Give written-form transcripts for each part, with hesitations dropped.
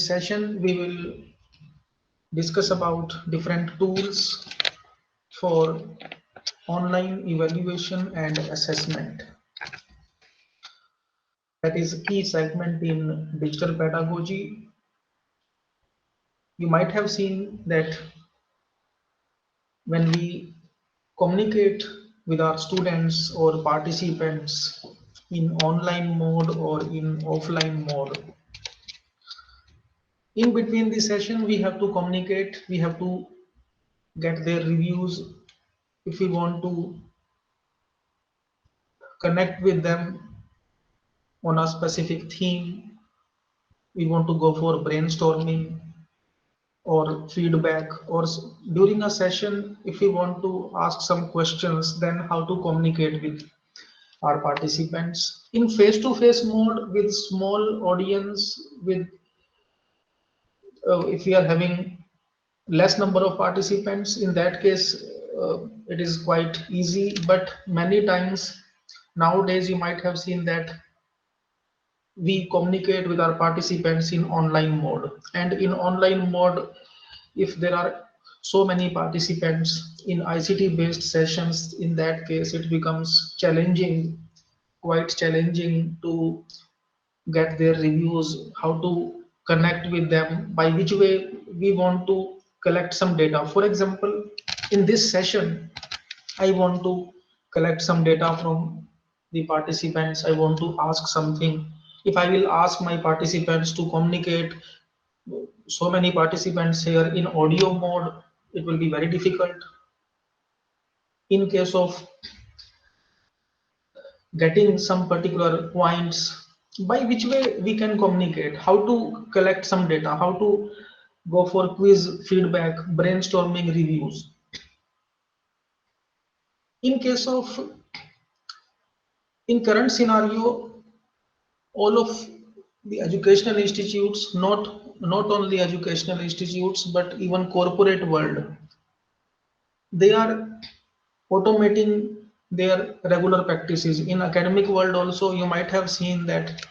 this session, we will discuss about different tools for online evaluation and assessment. That is a key segment in digital pedagogy. You might have seen that when we communicate with our students or participants in online mode or in offline mode, in between the session, we have to communicate, we have to get their reviews. If we want to connect with them on a specific theme, we want to go for brainstorming or feedback, or during a session, if we want to ask some questions, then how to communicate with our participants in face-to-face mode with small audience, with if we are having less number of participants, in that case it is quite easy. But many times nowadays you might have seen that we communicate with our participants in online mode, and in online mode, if there are so many participants in ICT based sessions, in that case it becomes challenging, quite challenging to get their reviews, how to connect with them, by which way we want to collect some data. For example, in this session, I want to collect some data from the participants. I want to ask something. If I will ask my participants to communicate, so many participants here in audio mode, it will be very difficult. In case of getting some particular points, by which way we can communicate, how to collect some data, how to go for quiz feedback, brainstorming, reviews. In case of, in current scenario, all of the educational institutes, not only educational institutes but even corporate world, they are automating their regular practices. In academic world also, you might have seen that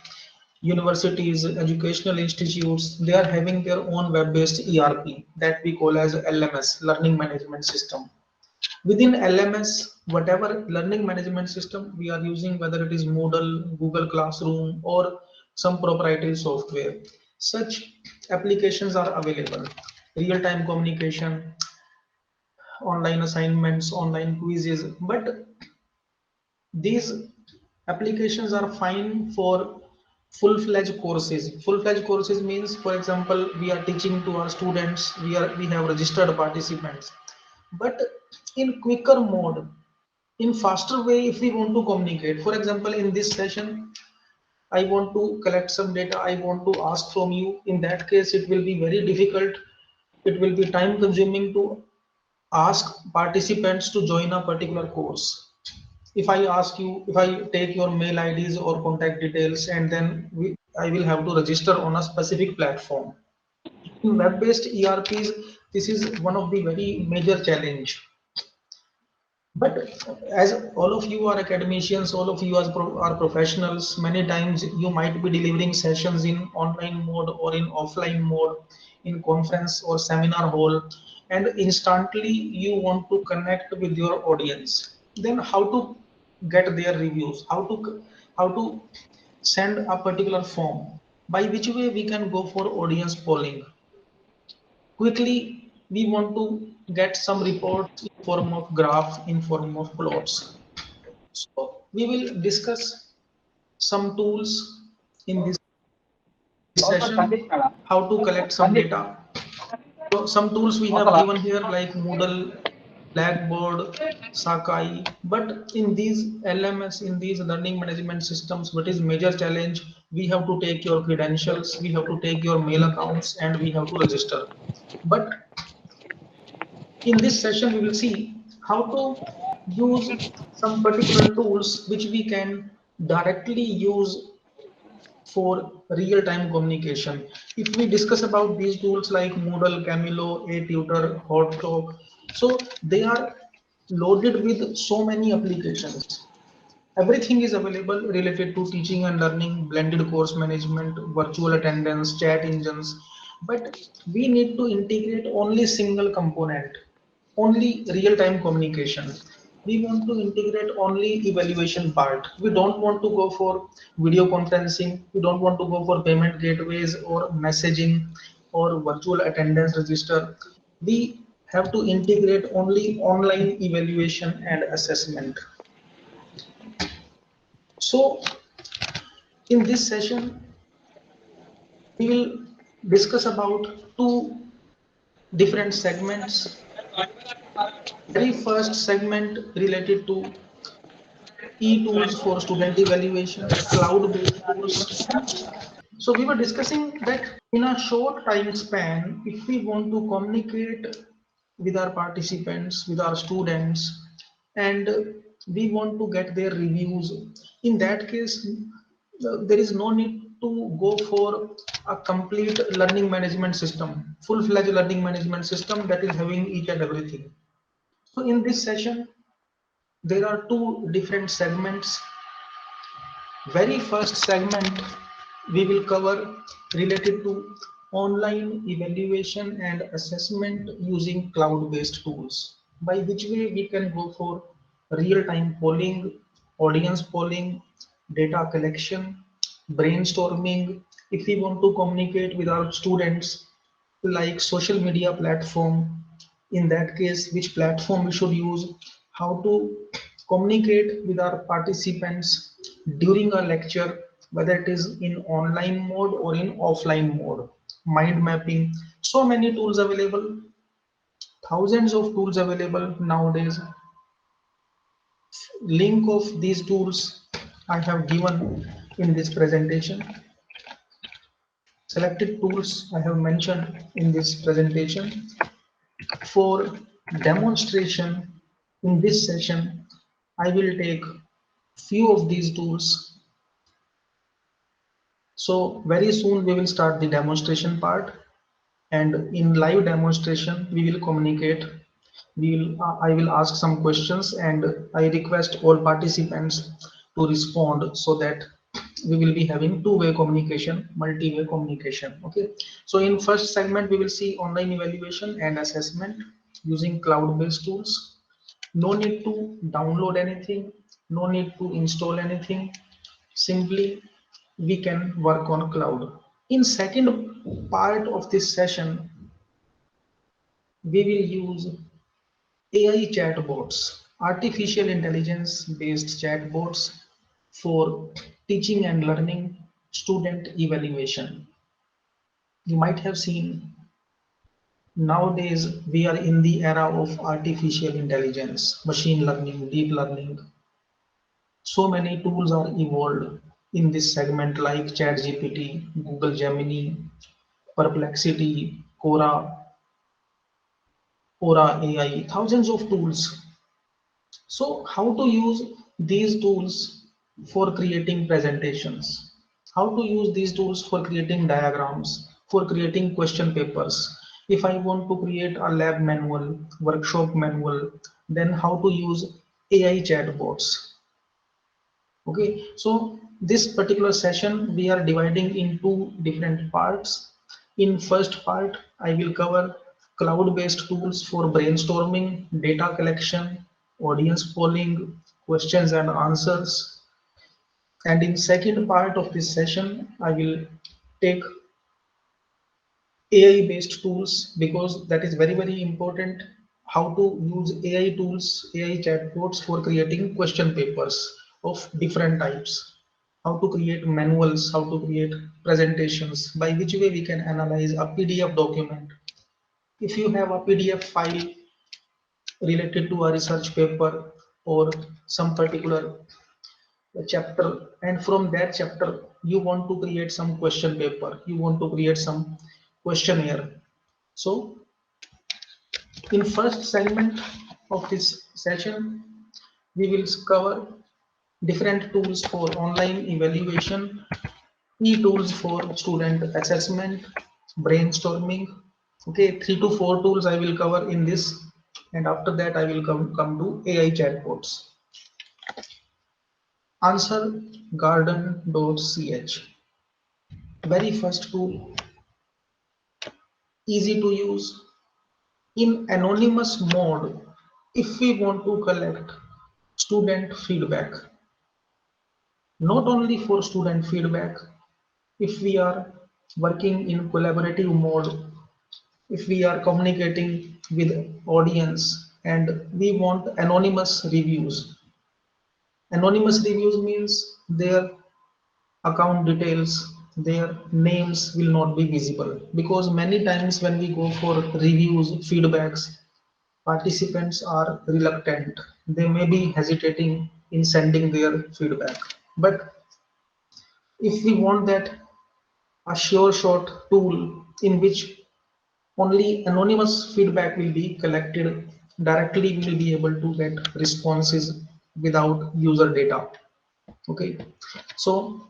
universities, educational institutes, they are having their own web-based ERP that we call as LMS, learning management system. Within LMS, whatever learning management system we are using, whether it is Moodle, Google Classroom, or some proprietary software, such applications are available. Real-time communication, online assignments, online quizzes, but these applications are fine for full-fledged courses. Full-fledged courses means, for example, we are teaching to our students, we have registered participants. But in quicker mode, in faster way, if we want to communicate, for example, in this session, I want to collect some data, I want to ask from you. In that case, it will be very difficult. It will be time consuming to ask participants to join a particular course. If I ask you, if I take your mail IDs or contact details, and then I will have to register on a specific platform. In web-based ERPs, this is one of the very major challenge. But as all of you are academicians, all of you are professionals, many times you might be delivering sessions in online mode or in offline mode, in conference or seminar hall, and instantly you want to connect with your audience. Then how to get their reviews? How to send a particular form? By which way we can go for audience polling? Quickly, we want to get some reports in form of graph, in form of plots. So we will discuss some tools in this session, how to collect some data. So some tools we have given here like Moodle, Blackboard, Sakai, but in these LMS, in these learning management systems, what is major challenge? We have to take your credentials, we have to take your mail accounts, and we have to register. But in this session, we will see how to use some particular tools which we can directly use for real-time communication. If we discuss about these tools like Moodle, Camilo, A-Tutor, HotTalk, so they are loaded with so many applications. Everything is available related to teaching and learning, blended course management, virtual attendance, chat engines. But we need to integrate only single component, only real-time communication. We want to integrate only evaluation part. We don't want to go for video conferencing. We don't want to go for payment gateways or messaging or virtual attendance register. We have to integrate only online evaluation and assessment. So in this session, we will discuss about two different segments. Very first segment related to e-tools for student evaluation, cloud-based tools. So we were discussing that in a short time span, if we want to communicate with our participants, with our students, and we want to get their reviews, in that case, there is no need to go for a complete learning management system, full-fledged learning management system that is having each and everything. So in this session, there are two different segments. Very first segment we will cover related to online evaluation and assessment using cloud-based tools, by which way we can go for real-time polling, audience polling, data collection, brainstorming. If we want to communicate with our students, like social media platform, in that case which platform we should use, how to communicate with our participants during a lecture, whether it is in online mode or in offline mode, mind mapping. So many tools available, thousands of tools available nowadays. Link of these tools I have given in this presentation. Selected tools I have mentioned in this presentation. For demonstration in this session, I will take few of these tools. So very soon we will start the demonstration part, and in live demonstration we will communicate. I will ask some questions, and I request all participants to respond so that we will be having two-way communication, multi-way communication. Okay. So in first segment we will see online evaluation and assessment using cloud-based tools. No need to download anything, no need to install anything. Simply we can work on cloud. In second part of this session, we will use AI chatbots, artificial intelligence based chatbots for teaching and learning, student evaluation. You might have seen nowadays we are in the era of artificial intelligence, machine learning, deep learning. So many tools are evolved in this segment like ChatGPT, Google Gemini, Perplexity, Quora AI, thousands of tools. So how to use these tools for creating presentations? How to use these tools for creating diagrams, for creating question papers? If I want to create a lab manual, workshop manual, then how to use AI chatbots? Okay, so this particular session we are dividing in two different parts. In first part, I will cover cloud-based tools for brainstorming, data collection, audience polling, questions and answers. And in second part of this session, I will take AI-based tools, because that is very, very important. How to use AI tools, AI chatbots for creating question papers of different types. How to create manuals, how to create presentations, by which way we can analyze a PDF document. If you have a PDF file related to a research paper or some particular chapter, and from that chapter you want to create some question paper, you want to create some questionnaire. So in first segment of this session, we will cover different tools for online evaluation, e-tools for student assessment, brainstorming. Okay, 3 to 4 tools I will cover in this, and after that I will come to AI chatbots. Answergarden.ch. Very first tool easy to use. In anonymous mode, if we want to collect student feedback, not only for student feedback, if we are working in collaborative mode, if we are communicating with audience and we want anonymous reviews. Anonymous reviews means their account details, their names will not be visible, because many times when we go for reviews, feedbacks, participants are reluctant. They may be hesitating in sending their feedback. But if we want that a sure shot tool in which only anonymous feedback will be collected directly, we will be able to get responses without user data. Okay, so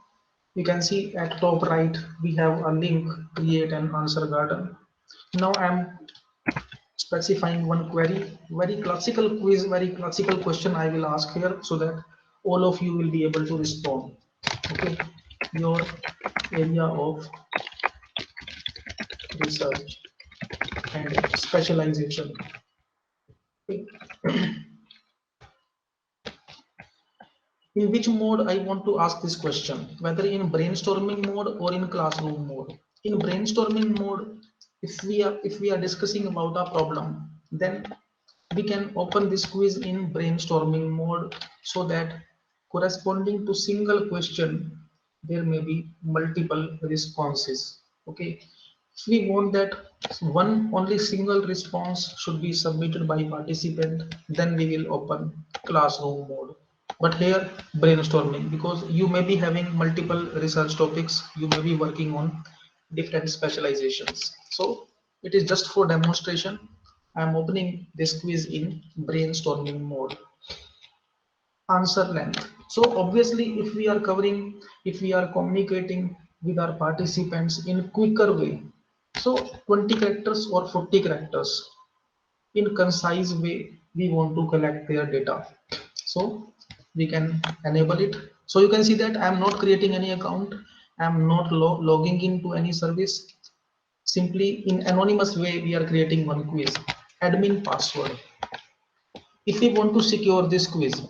you can see at top right we have a link, create an answer garden. Now I'm specifying one query, very classical quiz, very classical question I will ask here so that all of you will be able to respond. Okay, your area of research and specialization. Okay. In which mode I want to ask this question, whether in brainstorming mode or in classroom mode. In brainstorming mode, if we are discussing about a problem, then we can open this quiz in brainstorming mode so that corresponding to single question, there may be multiple responses. Okay. If we want that one only single response should be submitted by participant, then we will open classroom mode. But here brainstorming, because you may be having multiple research topics, you may be working on different specializations. So it is just for demonstration. I am opening this quiz in brainstorming mode. Answer length. So obviously if we are communicating with our participants in quicker way, so 20 characters or 40 characters, in concise way we want to collect their data, so we can enable it. So you can see that I am not creating any account, I am not logging into any service. Simply in anonymous way we are creating one quiz, admin password. If we want to secure this quiz,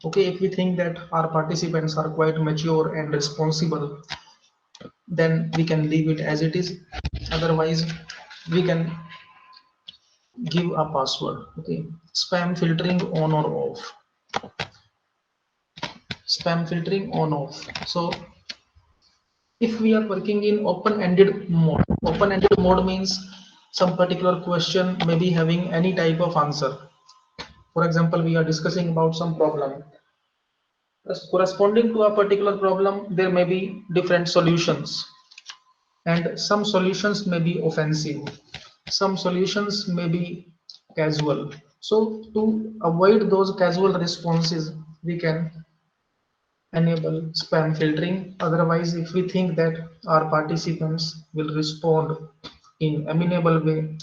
okay, if we think that our participants are quite mature and responsible, then we can leave it as it is. Otherwise, we can give a password. Okay, spam filtering on or off. Spam filtering on off. So if we are working in open-ended mode means some particular question may be having any type of answer. For example, we are discussing about some problem. Corresponding to a particular problem, there may be different solutions, and some solutions may be offensive, some solutions may be casual. So to avoid those casual responses, we can enable spam filtering. Otherwise, if we think that our participants will respond in amenable way,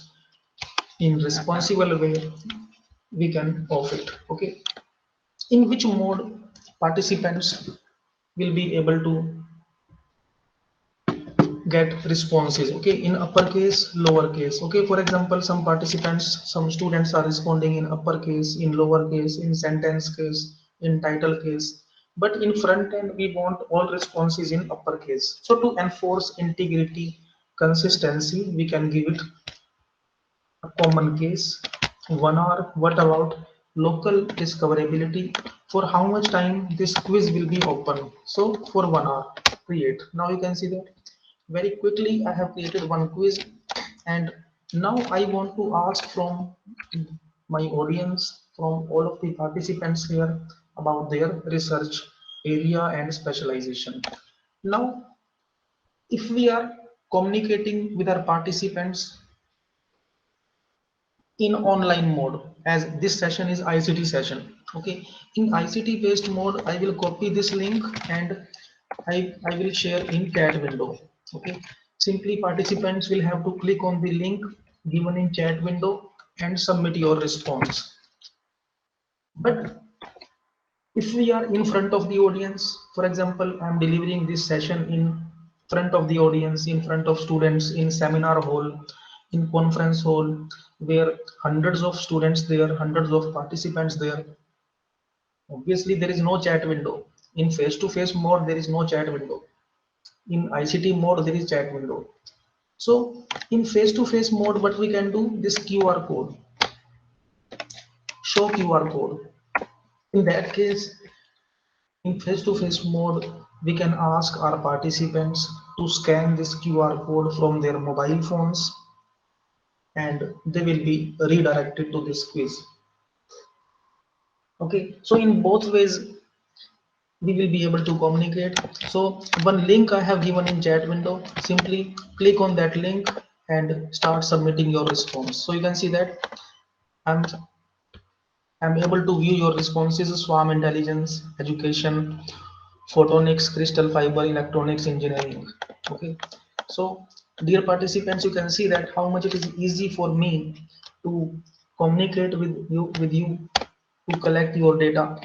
in responsible way, we can off it. Okay, in which mode participants will be able to get responses, okay, in uppercase, lowercase. Okay, for example, some students are responding in uppercase, in lowercase, in sentence case, in title case, but in front end we want all responses in uppercase. So to enforce integrity, consistency, we can give it a common case, 1 hour. What about local discoverability? For how much time this quiz will be open? So for 1 hour. Create. Now you can see that very quickly I have created one quiz, and now I want to ask from my audience, from all of the participants here, about their research area and specialization. Now if we are communicating with our participants in online mode, as this session is ICT session, okay, in ICT based mode I will copy this link and I will share in chat window. Okay, simply participants will have to click on the link given in chat window and submit your response. But if we are in front of the audience, for example, I'm delivering this session in front of the audience, in front of students in seminar hall, in conference hall where hundreds of students there, hundreds of participants there. Obviously, there is no chat window. In face-to-face mode, there is no chat window. In ICT mode, there is chat window. So in face-to-face mode, what we can do, this QR code, show QR code. In that case, in face-to-face mode, we can ask our participants to scan this QR code from their mobile phones and they will be redirected to this quiz. Okay, so in both ways, we will be able to communicate. So one link I have given in chat window, simply click on that link and start submitting your response. So you can see that I'm I'm able to view your responses: swarm intelligence, education, photonics, crystal fiber, electronics, engineering. Okay. So dear participants, you can see that how much it is easy for me to communicate with you to collect your data.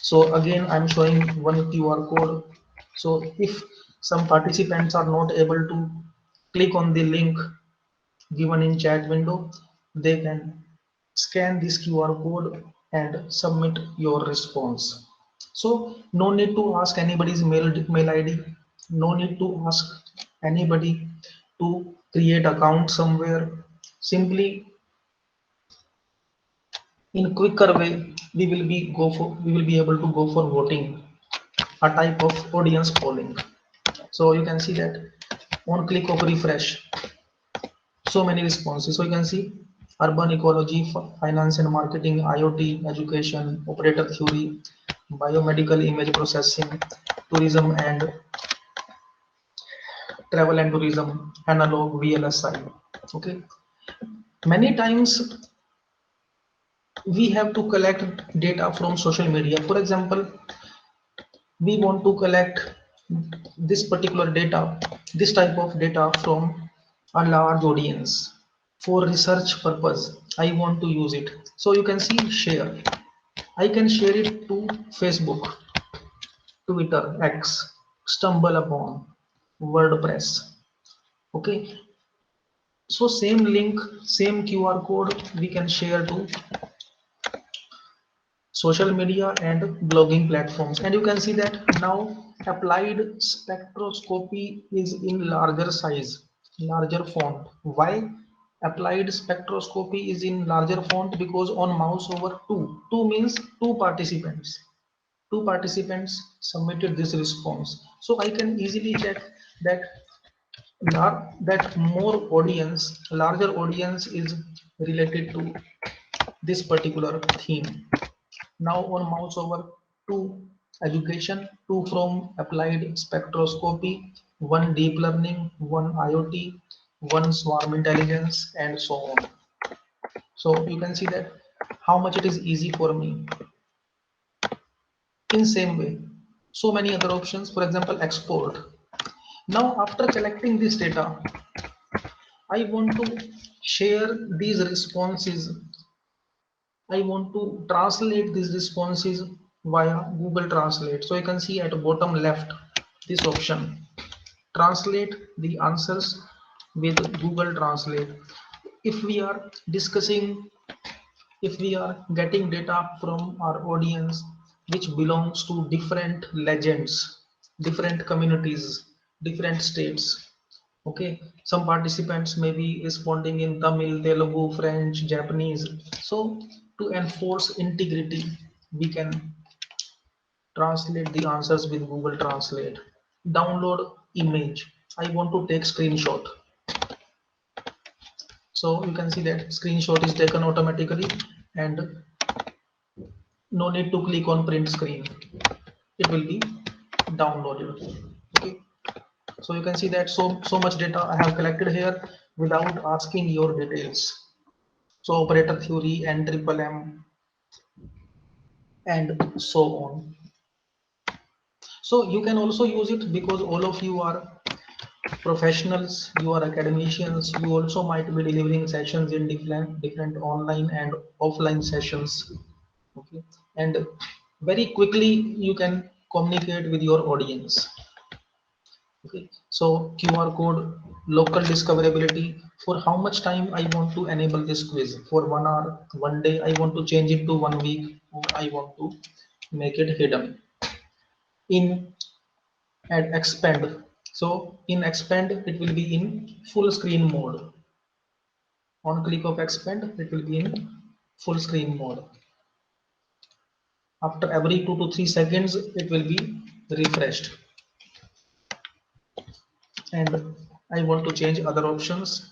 So again, I'm showing one QR code. So if some participants are not able to click on the link given in chat window, they can scan this QR code and submit your response. So no need to ask anybody's mail ID, no need to ask anybody to create account somewhere. Simply in quicker way, we will be able to go for voting, a type of audience polling. So you can see that on click of refresh, so many responses. So you can see urban ecology, finance and marketing, IoT, education, operator theory, biomedical image processing, tourism and travel and tourism, analog, VLSI. Okay. Many times we have to collect data from social media. For example, we want to collect this particular data, this type of data from a large audience for research purpose. I want to use it. So you can see share. I can share it to Facebook, Twitter, X, Stumble Upon, WordPress. Okay. So same link, same QR code we can share to social media and blogging platforms. And you can see that now applied spectroscopy is in larger size, larger font. Why applied spectroscopy is in larger font? Because on mouse over two means two participants submitted this response. So I can easily check that that more audience, larger audience is related to this particular theme. Now on mouse over to education, two from applied spectroscopy, one deep learning, one IoT, one swarm intelligence, and so on. So you can see that how much it is easy for me. In same way, so many other options. For example, export. Now after collecting this data, I want to share these responses. I want to translate these responses via Google Translate. So you can see at the bottom left this option, translate the answers with Google Translate. If we are discussing, if we are getting data from our audience which belongs to different legends, different communities, different states. Okay, some participants may be responding in Tamil, Telugu, French, Japanese. So to enforce integrity, we can translate the answers with Google Translate. Download image. I want to take screenshot. So you can see that screenshot is taken automatically and no need to click on print screen. It will be downloaded. Okay. So you can see that so much data I have collected here without asking your details. So operator theory and triple M and so on. So you can also use it because all of you are professionals, you are academicians, you also might be delivering sessions in different online and offline sessions. Okay, and very quickly you can communicate with your audience. Okay, so QR code, local discoverability, for how much time I want to enable this quiz, for 1 hour, 1 day, I want to change it to 1 week, or I want to make it hidden. In and expand. So in expand, it will be in full screen mode. On click of expand, it will be in full screen mode. After every 2 to 3 seconds, it will be refreshed. And I want to change other options,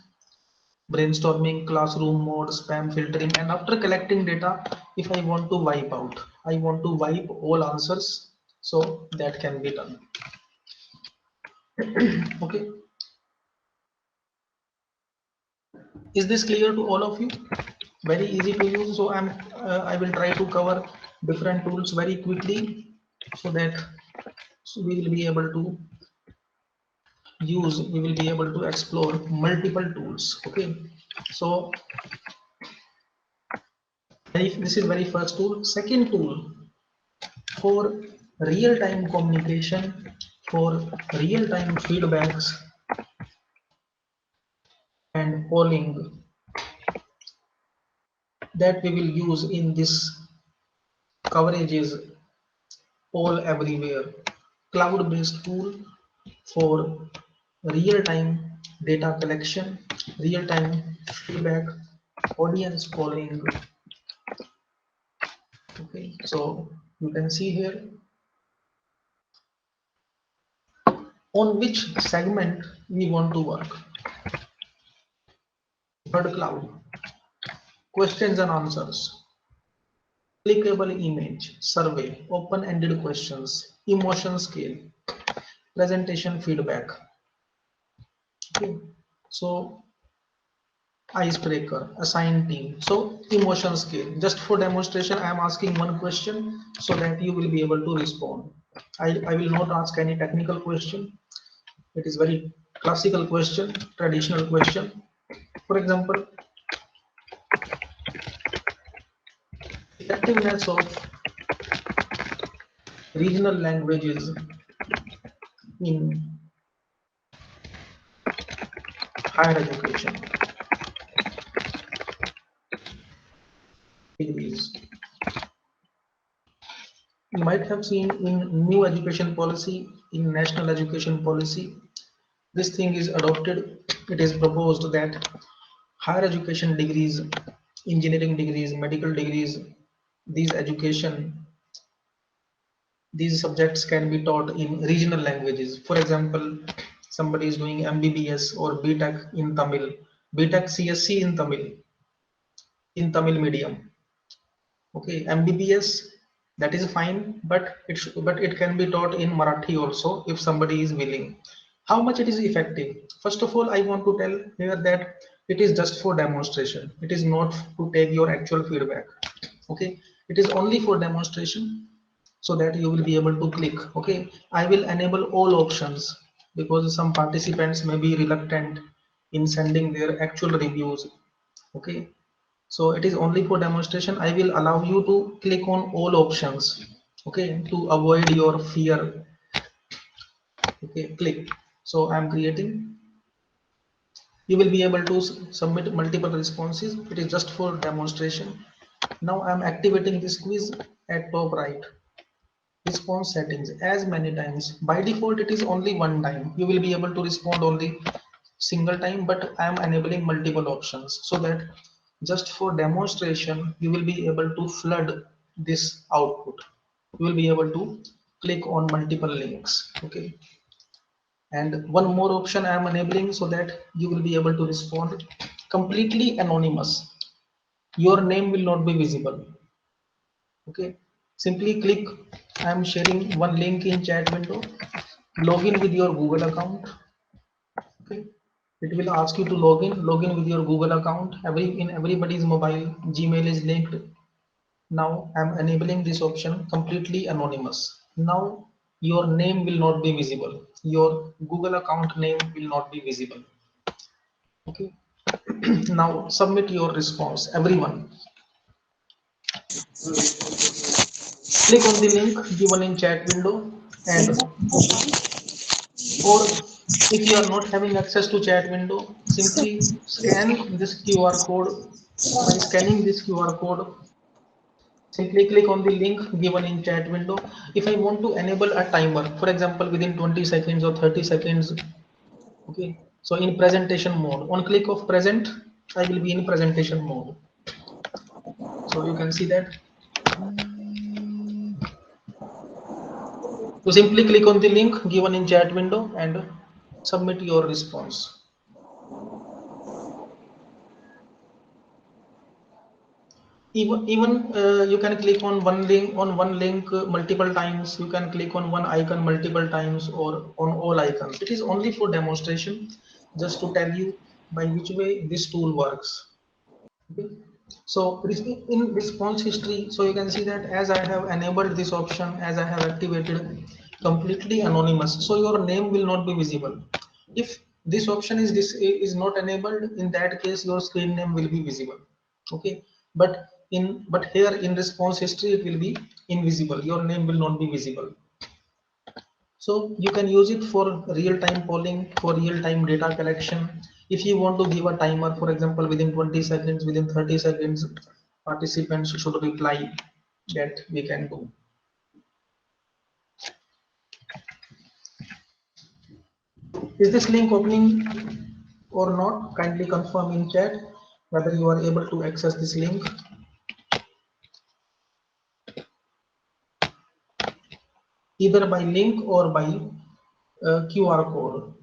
brainstorming, classroom mode, spam filtering. And after collecting data, if I want to wipe out, I want to wipe all answers. So that can be done. Okay. Is this clear to all of you? Very easy to use. So I will try to cover different tools very quickly so that we will be able to we will be able to explore multiple tools. Okay, so this is very first tool. Second tool, for real-time communication, for real-time feedbacks and polling, that we will use in this coverage is all everywhere. Cloud-based tool for real-time data collection, real-time feedback, audience polling. Okay, so you can see here on which segment we want to work. Word cloud, questions and answers, clickable image, survey, open-ended questions, emotion scale, presentation feedback. Okay, so icebreaker, assign team. So emotion scale. Just for demonstration, I am asking one question so that you will be able to respond. I will not ask any technical question. It is very classical question, traditional question. For example, effectiveness of regional languages in higher education degrees. You might have seen in new education policy, in national education policy, this thing is adopted. It is proposed that higher education degrees, engineering degrees, medical degrees, these education, these subjects can be taught in regional languages. For example, somebody is doing MBBS or BTech in Tamil, BTech CSC in Tamil medium. Okay, MBBS, that is fine, but it can be taught in Marathi also if somebody is willing. How much it is effective? First of all, I want to tell here that it is just for demonstration. It is not to take your actual feedback. Okay, it is only for demonstration so that you will be able to click. Okay, I will enable all options because some participants may be reluctant in sending their actual reviews. Okay, so it is only for demonstration. I will allow you to click on all options, okay, to avoid your fear. Okay, click. So I'm creating. You will be able to submit multiple responses. It is just for demonstration. Now I'm activating this quiz at top right. Response settings as many times. By default, it is only one time. You will be able to respond only single time, but I am enabling multiple options so that just for demonstration, you will be able to flood this output. You will be able to click on multiple links. Okay. And one more option I am enabling so that you will be able to respond completely anonymous. Your name will not be visible. Okay, simply click. I am sharing one link in chat window. Log in with your Google account. Okay, it will ask you to log in with your Google account. In everybody's mobile Gmail is linked. Now I'm enabling this option completely anonymous. Now your name will not be visible. Your Google account name will not be visible. Okay, now submit your response, everyone. Click on the link given in chat window and Or if you are not having access to chat window, simply scan this QR code. By scanning this QR code, simply click on the link given in chat window. If I want to enable a timer, for example, within 20 seconds or 30 seconds, okay, so in presentation mode, on click of present, I will be in presentation mode. So you can see that. So simply click on the link given in chat window and submit your response. Even you can click on one link multiple times. You can click on one icon multiple times or on all icons. It is only for demonstration, just to tell you by which way this tool works. Okay. So in response history, so you can see that as I have enabled this option, as I have activated completely anonymous, so your name will not be visible. If this option is not enabled, in that case your screen name will be visible. Okay, but here in response history it will be invisible. Your name will not be visible. So you can use it for real-time polling, for real-time data collection. If you want to give a timer, for example, within 20 seconds, within 30 seconds, participants should reply, that we can do. Is this link opening or not? Kindly confirm in chat whether you are able to access this link, either by link or by QR code.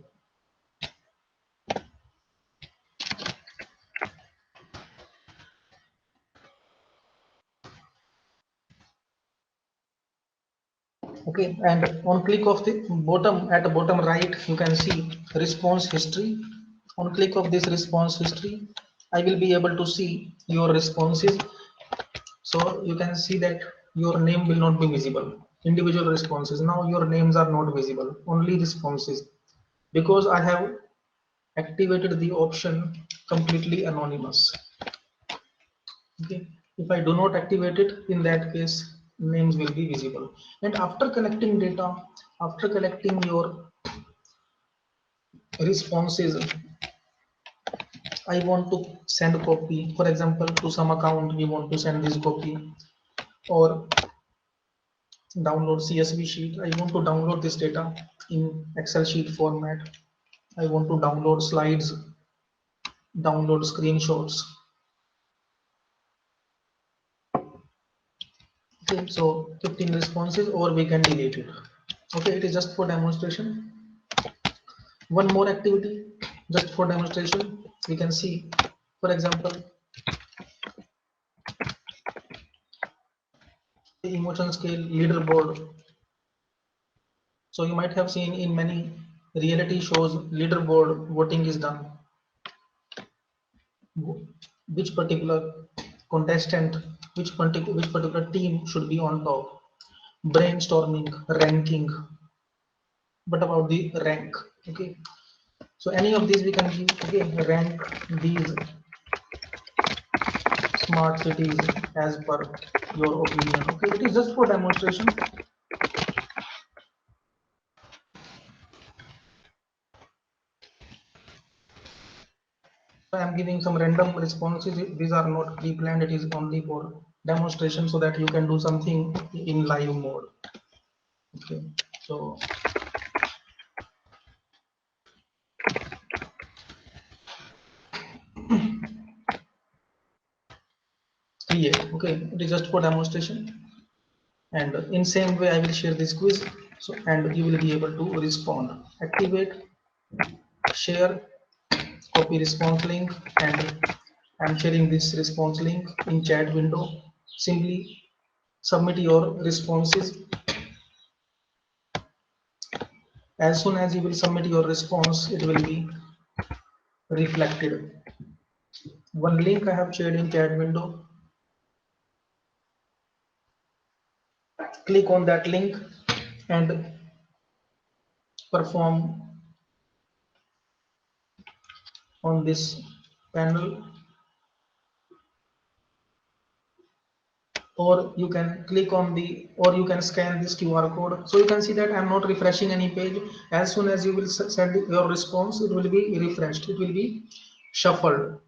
Okay, and on click of the bottom, at the bottom right, you can see response history. On click of this response history, I will be able to see your responses. So you can see that your name will not be visible. Individual responses. Now your names are not visible, only responses. Because I have activated the option completely anonymous. Okay. If I do not activate it, in that case, names will be visible. And after collecting data, after collecting your responses, I want to send a copy. For example, to some account, we want to send this copy or download CSV sheet. I want to download this data in Excel sheet format. I want to download slides, download screenshots. Okay, so 15 responses, or we can delete it. Okay, it is just for demonstration. One more activity, just for demonstration, we can see, for example, the emotion scale leaderboard. So you might have seen in many reality shows, leaderboard voting is done. Which particular contestant, which particular team should be on top. Brainstorming, ranking. What about the rank? Okay. So any of these we can give. Okay, rank these smart cities as per your opinion. Okay, it is just for demonstration. I am giving some random responses. These are not pre-planned. It is only for demonstration so that you can do something in live mode. Okay, so create. Okay, it is just for demonstration. And in same way, I will share this quiz. So and you will be able to respond. Activate, share, copy response link, and I'm sharing this response link in chat window. Simply submit your responses. As soon as you will submit your response, it will be reflected. One link I have shared in chat window. Click on that link and perform on this panel. or you can click on the, or you can scan this QR code. So you can see that I'm not refreshing any page. As soon as you will send your response, it will be refreshed, it will be shuffled.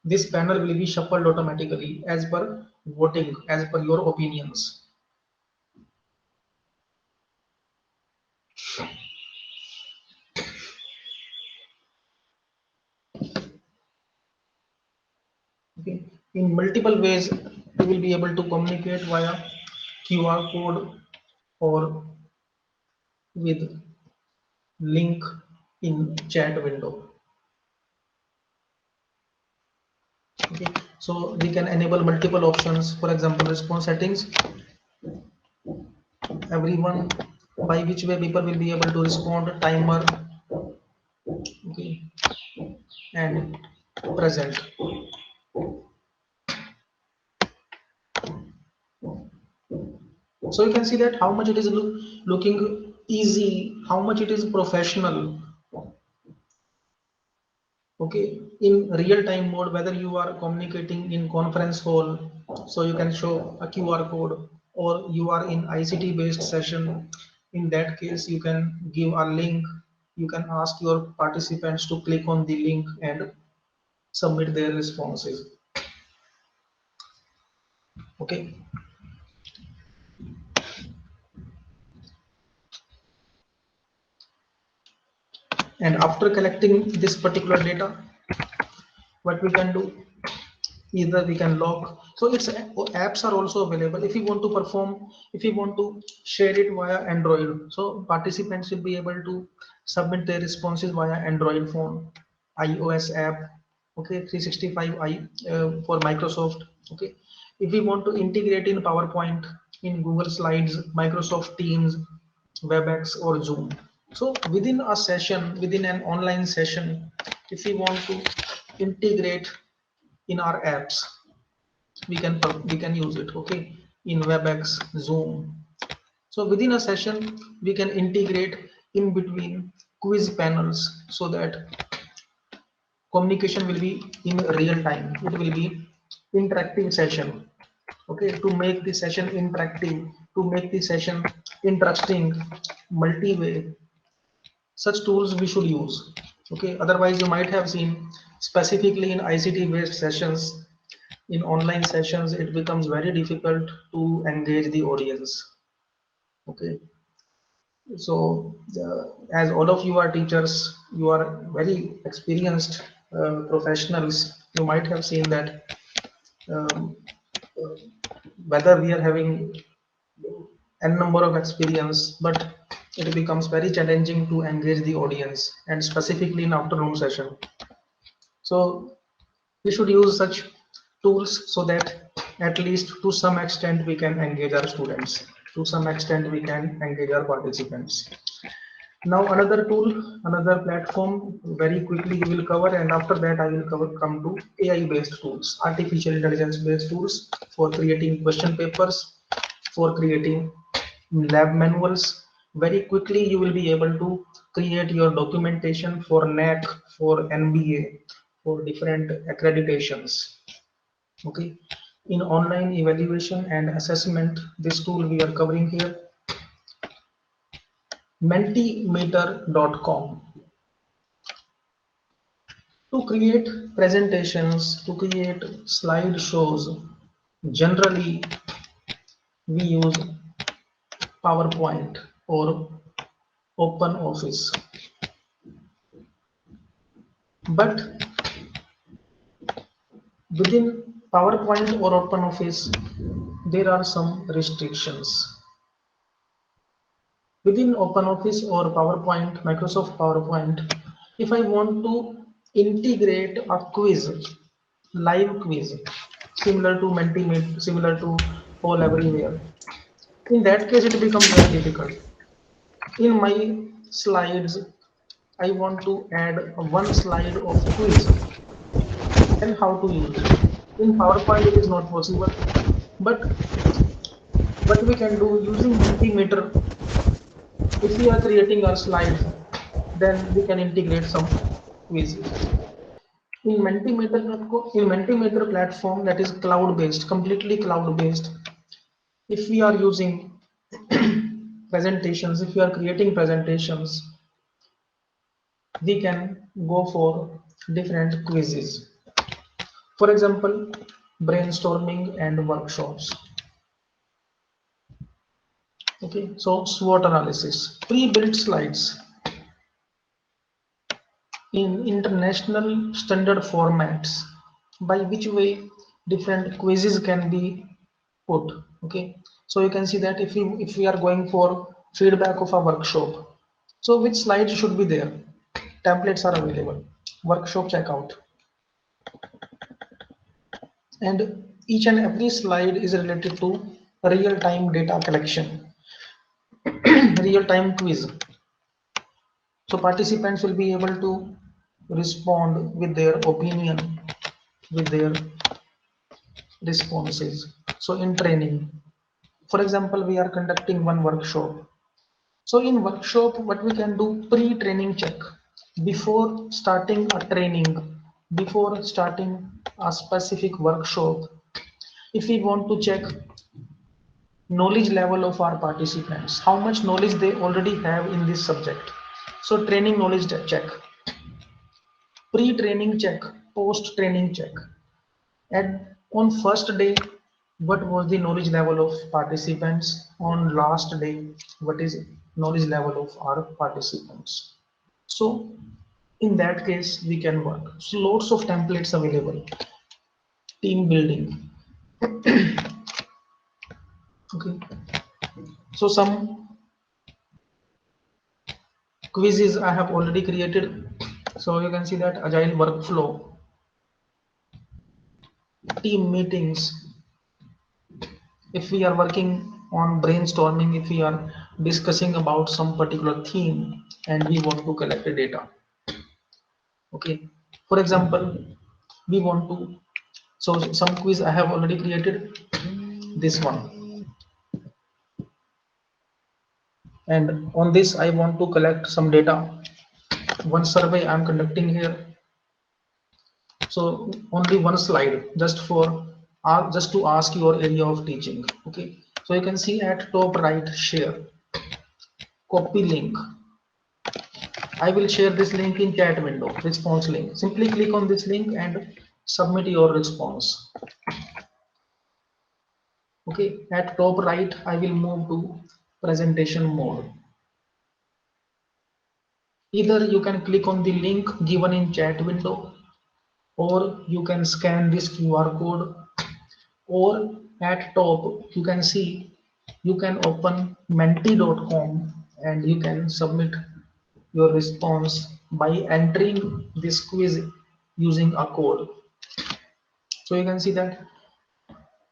This panel will be shuffled automatically as per voting, as per your opinions. Okay. In multiple ways, you will be able to communicate via QR code or with link in chat window. Okay. So we can enable multiple options. For example, response settings. Everyone, by which way people will be able to respond. Timer. Okay. And present. So you can see that how much it is looking easy, how much it is professional. Okay, in real time mode, whether you are communicating in conference hall, so you can show a QR code, or you are in ICT based session. In that case, you can give a link. You can ask your participants to click on the link and submit their responses. Okay, and after collecting this particular data, what we can do, either we can log. So it's apps are also available if you want to perform, if you want to share it via Android. So participants will be able to submit their responses via Android phone, iOS app. Okay, 365 for Microsoft. Okay, if we want to integrate in PowerPoint, in Google Slides, Microsoft Teams, WebEx or Zoom. So within a session, within an online session, if we want to integrate in our apps, we can use it. Okay, in WebEx, Zoom. So within a session we can integrate in between quiz panels, so that communication will be in real time, it will be interactive session. Okay, to make the session interactive, to make the session interesting, multi-way, such tools we should use. Okay, otherwise you might have seen, specifically in ICT based sessions, in online sessions it becomes very difficult to engage the audience. Okay, so as all of you are teachers, you are very experienced professionals, you might have seen that um, uh, whether we are having n number of experience, but it becomes very challenging to engage the audience, and specifically in afternoon session. So we should use such tools so that at least to some extent we can engage our students, to some extent we can engage our participants. Now another tool, another platform, very quickly we will cover, and after that I will come to AI based tools, artificial intelligence based tools for creating question papers, for creating lab manuals. Very quickly you will be able to create your documentation for NAC, for NBA, for different accreditations. Okay, in online evaluation and assessment, this tool we are covering here, mentimeter.com, to create presentations, to create slideshows. Generally we use PowerPoint or Open Office, but within PowerPoint or Open Office there are some restrictions. Within OpenOffice or PowerPoint, Microsoft PowerPoint, if I want to integrate a quiz, live quiz, similar to Mentimeter, similar to All Everywhere, in that case it becomes very difficult. In my slides, I want to add one slide of quiz, then how to use it? In PowerPoint it is not possible, but what we can do using Mentimeter, if we are creating our slides, then we can integrate some quizzes. In Mentimeter platform, that is cloud based, completely cloud based. If we are using presentations, if we are creating presentations, we can go for different quizzes. For example, brainstorming and workshops. Okay, so SWOT analysis, pre-built slides in international standard formats, by which way different quizzes can be put. Okay, so you can see that if we are going for feedback of a workshop, so which slides should be there? Templates are available. Workshop checkout, and each and every slide is related to real-time data collection, real-time quiz. So participants will be able to respond with their opinion, with their responses. So in training, for example, we are conducting one workshop. So in workshop, what we can do, pre-training check. Before starting a training, before starting a specific workshop, if we want to check knowledge level of our participants, how much knowledge they already have in this subject. So training knowledge check, pre-training check, post-training check. And on first day, what was the knowledge level of participants? On last day, what is knowledge level of our participants? So in that case, we can work. So lots of templates available. Team building. Okay. So some quizzes I have already created. So you can see that agile workflow, team meetings. If we are working on brainstorming, if we are discussing about some particular theme and we want to collect the data. Okay. For example, we want to, so some quiz I have already created, this one. And on this, I want to collect some data. One survey I'm conducting here. So only one slide, just for just to ask your area of teaching. Okay. So you can see at top right, share, copy link. I will share this link in chat window, response link. Simply click on this link and submit your response. Okay. At top right, I will move to presentation mode. Either you can click on the link given in chat window, or you can scan this QR code, or at top you can see you can open menti.com and you can submit your response by entering this quiz using a code. So you can see that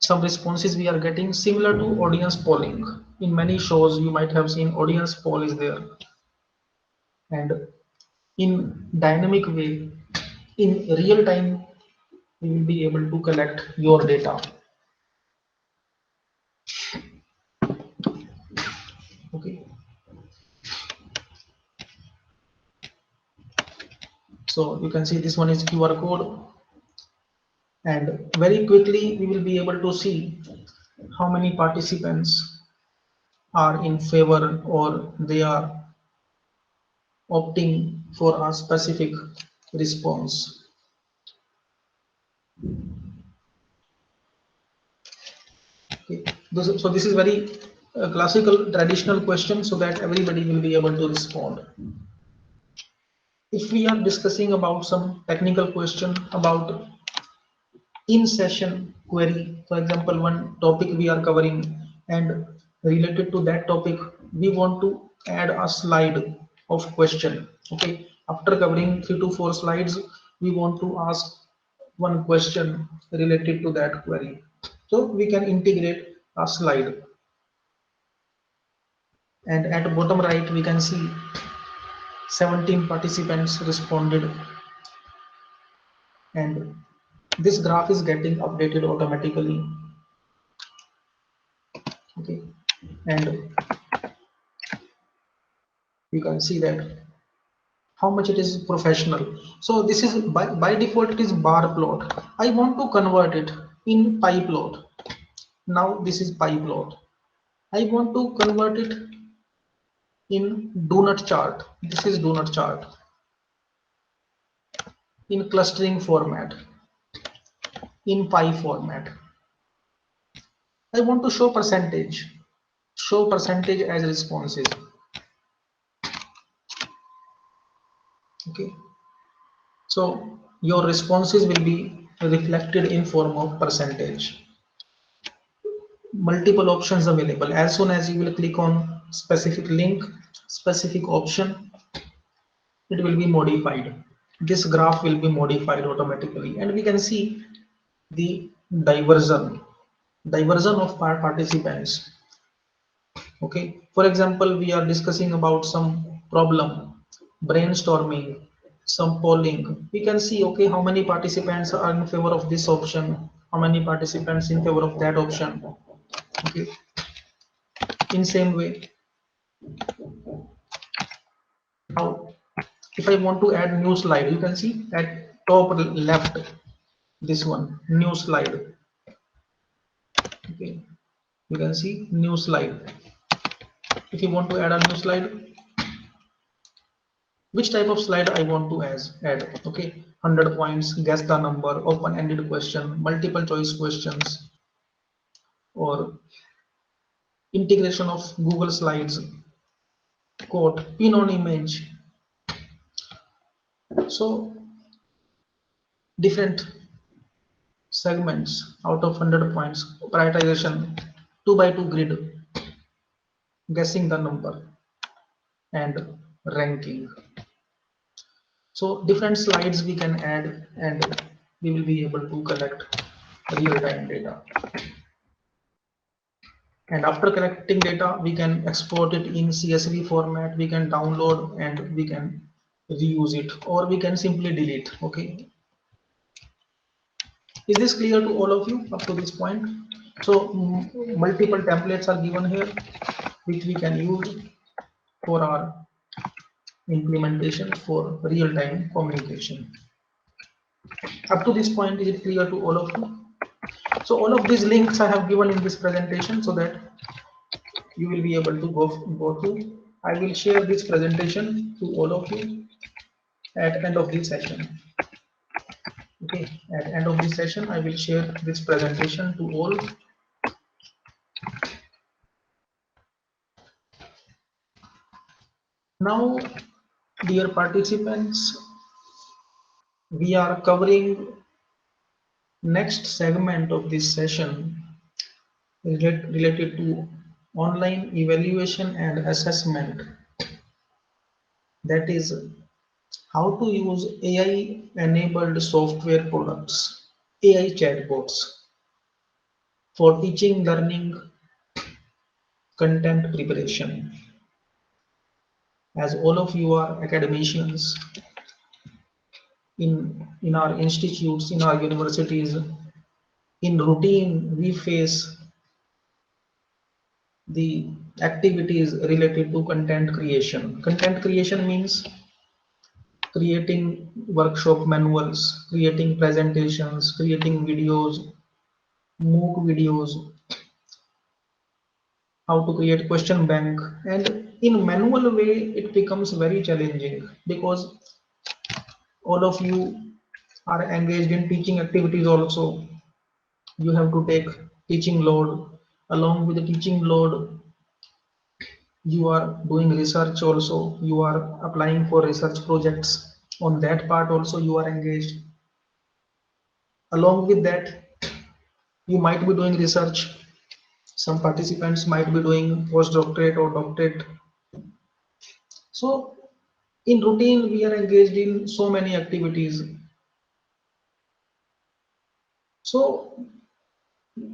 some responses we are getting similar to audience polling. In many shows you might have seen audience poll is there, and in dynamic way, in real time, we will be able to collect your data. Okay, so you can see this one is QR code, and very quickly we will be able to see how many participants are in favor or they are opting for a specific response. Okay. So this is very classical traditional question so that everybody will be able to respond. If we are discussing about some technical question about in session query, for example, one topic we are covering, and related to that topic, we want to add a slide of question. Okay, after covering 3 to 4 slides, we want to ask one question related to that query. So we can integrate a slide, and at the bottom right, we can see 17 participants responded, and this graph is getting updated automatically. Okay, and you can see that how much it is professional. So this is by default it is bar plot. I want to convert it in pie plot. Now this is pie plot. I want to convert it in donut chart. This is donut chart in clustering format, in pie format. I want to show percentage as responses. Okay, so your responses will be reflected in form of percentage. Multiple options available. As soon as you will click on specific link, specific option, it will be modified. This graph will be modified automatically, and we can see the diversion, diversion of participants. Okay, for example, we are discussing about some problem, brainstorming, some polling. We can see, okay, how many participants are in favor of this option, how many participants in favor of that option. Okay, in same way, now if I want to add new slide, you can see at top left, this one, new slide. Okay, you can see new slide. If you want to add a new slide, which type of slide I want to add. Okay, 100 points, guess the number, open-ended question, multiple choice questions, or integration of Google Slides, quote, pin on image. So different segments out of 100 points, prioritization, 2 by 2 grid, guessing the number, and ranking. So different slides we can add, and we will be able to collect real-time data. And after collecting data, we can export it in CSV format, we can download and we can reuse it, or we can simply delete. Okay, is this clear to all of you up to this point? So multiple templates are given here which we can use for our implementation for real-time communication. Up to this point, is it clear to all of you? So all of these links I have given in this presentation so that you will be able to go through. I will share this presentation to all of you at end of this session. Okay, at end of this session, I will share this presentation to all. Now, dear participants, we are covering next segment of this session related to online evaluation and assessment. That is how to use AI-enabled software products, AI chatbots for teaching, learning, content preparation. As all of you are academicians in our institutes, in our universities, in routine we face the activities related to content creation. Content creation means creating workshop manuals, creating presentations, creating videos, MOOC videos, how to create question bank, and in manual way it becomes very challenging because all of you are engaged in teaching activities also. You have to take teaching load. Along with the teaching load, you are doing research also. You are applying for research projects. On that part also you are engaged. Along with that, you might be doing research. Some participants might be doing postdoctorate or doctorate. So in routine, we are engaged in so many activities. So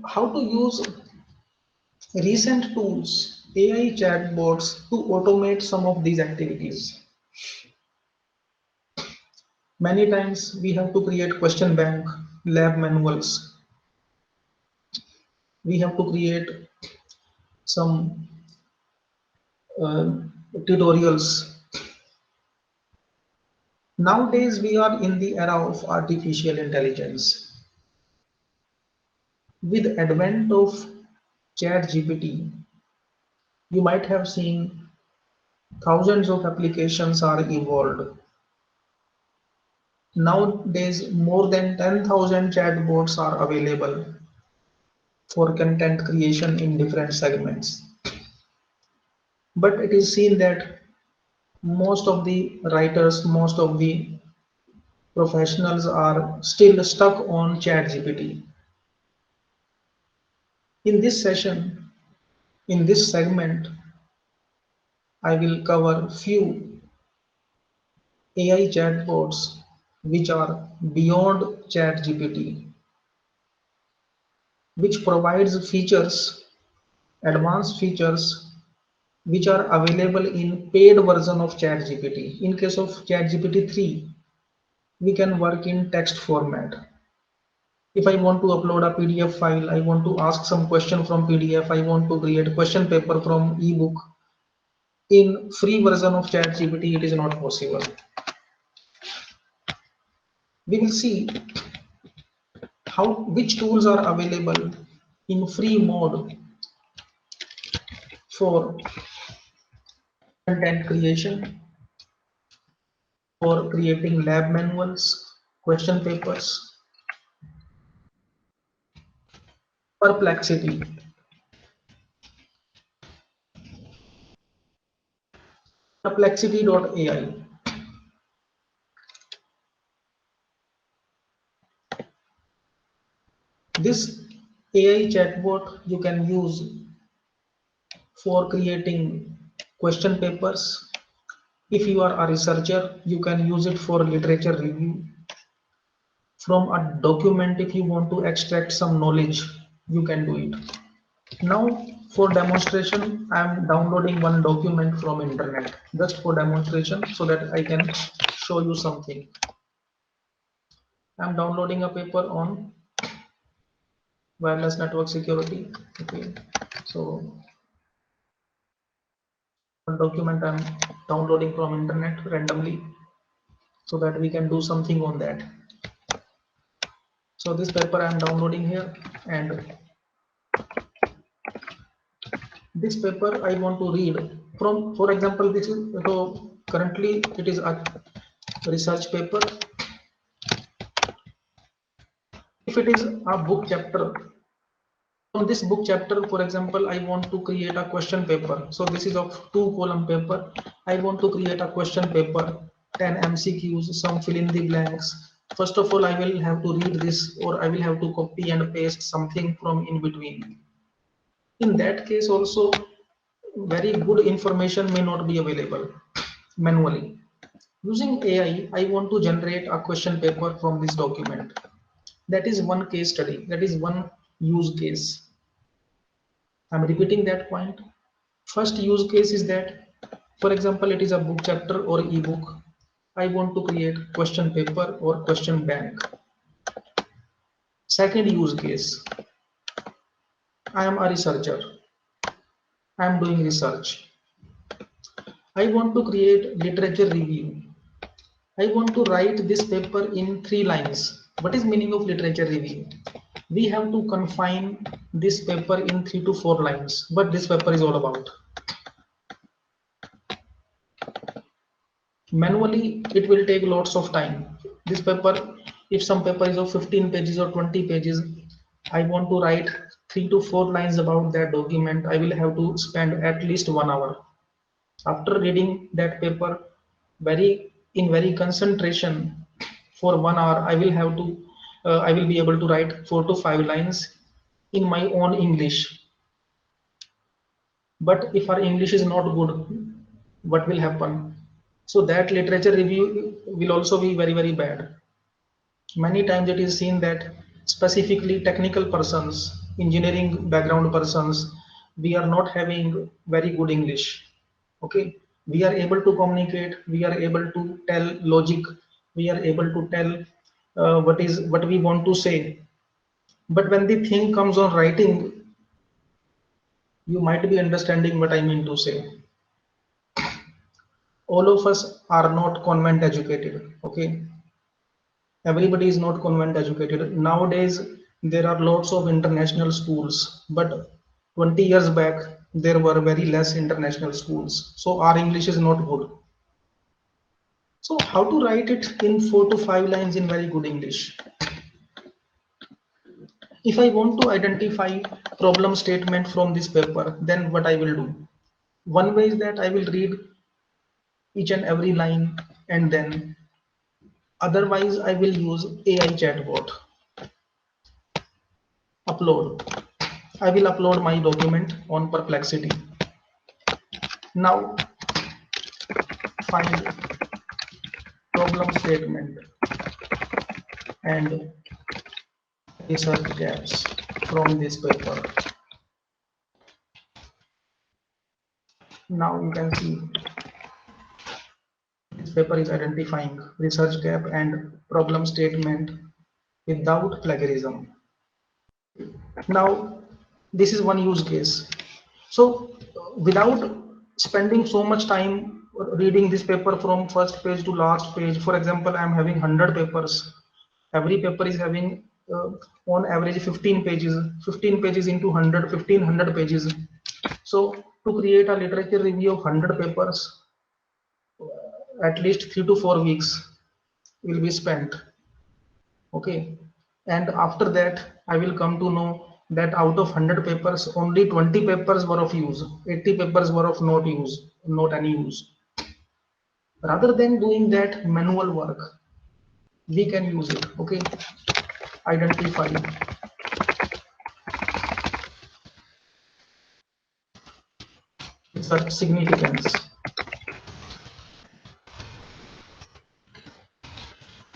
how to use recent tools, AI chatbots to automate some of these activities. Many times we have to create question bank, lab manuals. We have to create some uh, tutorials. Nowadays, we are in the era of artificial intelligence. With advent of chat GPT, You might have seen thousands of applications are evolved. Nowadays, more than 10,000 chatbots are available for content creation in different segments. But it is seen that most of the writers, most of the professionals are still stuck on ChatGPT. In this session, in this segment, I will cover few AI chatbots which are beyond ChatGPT, which provides features, advanced features which are available in paid version of ChatGPT. In case of ChatGPT 3, we can work in text format. If I want to upload a PDF file, I want to ask some question from PDF, I want to create question paper from ebook. In free version of ChatGPT, it is not possible. We will see how which tools are available in free mode for content creation, for creating lab manuals, question papers. Perplexity. Perplexity.ai. This AI chatbot you can use for creating question papers. If you are a researcher, you can use it for literature review. From a document, if you want to extract some knowledge, you can do it. Now, for demonstration, I am downloading one document from internet just for demonstration so that I can show you something. I am downloading a paper on wireless network security. Okay, so one document I'm downloading from internet randomly so that we can do something on that. So this paper I'm downloading here, and this paper I want to read from. For example, this is so currently it is a research paper. If it is a book chapter, from this book chapter, for example, I want to create a question paper. So this is of 2 column paper. I want to create a question paper, 10 MCQs, some fill in the blanks. First of all, I will have to read this, or I will have to copy and paste something from in between. In that case also, very good information may not be available manually. Using AI, I want to generate a question paper from this document. That is one case study, that is one use case. I'm repeating that point. First use case is that, for example, it is a book chapter or ebook. I want to create question paper or question bank. Second use case, I am a researcher. I am doing research. I want to create literature review. I want to write this paper in 3 lines. What is meaning of literature review? We have to confine this paper in 3 to 4 lines. What this paper is all about. Manually, it will take lots of time. This paper, if some paper is of 15 pages or 20 pages, I want to write 3 to 4 lines about that document. I will have to spend at least 1 hour. After reading that paper, very concentration for 1 hour, I will be able to write 4 to 5 lines in my own English. But if our English is not good, what will happen? So that literature review will also be very bad. Many times it is seen that specifically technical persons, engineering background persons, we are not having very good English. Okay, we are able to communicate, we are able to tell logic, we are able to tell what we want to say. But when the thing comes on writing, you might be understanding what I mean to say. All of us are not convent educated. Okay, everybody is not convent educated nowadays. There are lots of international schools, but 20 years back there were very less international schools, so our English is not good. So how to write it in 4 to 5 lines in very good English? If I want to identify problem statement from this paper, then what I will do? One way is that I will read each and every line, and then otherwise I will use AI chatbot. Upload. I will upload my document on Perplexity. Now find problem statement and research gaps from this paper. Now you can see this paper is identifying research gap and problem statement without plagiarism. Now this is one use case. So without spending so much time reading this paper from first page to last page, for example, I am having 100 papers. Every paper is having on average 15 pages. 15 pages into 100, 1500 pages. So to create a literature review of 100 papers, at least 3 to 4 weeks will be spent. Okay, and after that I will come to know that out of 100 papers only 20 papers were of use, 80 papers were of not any use. Rather than doing that manual work, we can use it. Okay, identify research significance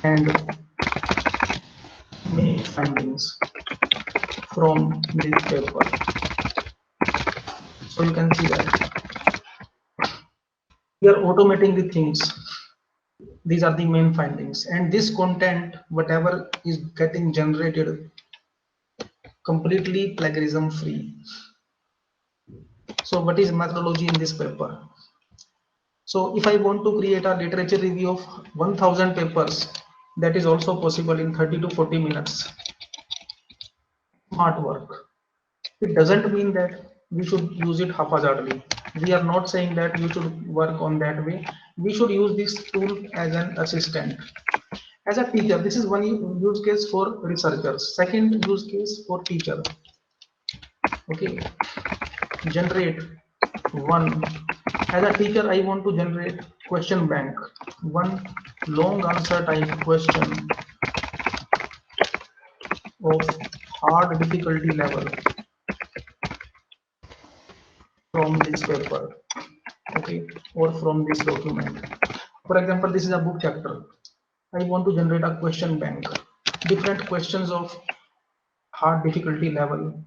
and make findings from this paper. So you can see that we are automating the things. These are the main findings, and this content whatever is getting generated completely plagiarism free. So what is methodology in this paper? So if I want to create a literature review of 1000 papers, that is also possible in 30 to 40 minutes. Smart work. It doesn't mean that we should use it haphazardly. We are not saying that you should work on that way. We should use this tool as an assistant. As a teacher, this is one use case for researchers. Second use case for teacher. Okay, generate one. As a teacher, I want to generate question bank, one long answer type question of hard difficulty level from this paper, okay, or from this document. For example, this is a book chapter. I want to generate a question bank, different questions of hard difficulty level,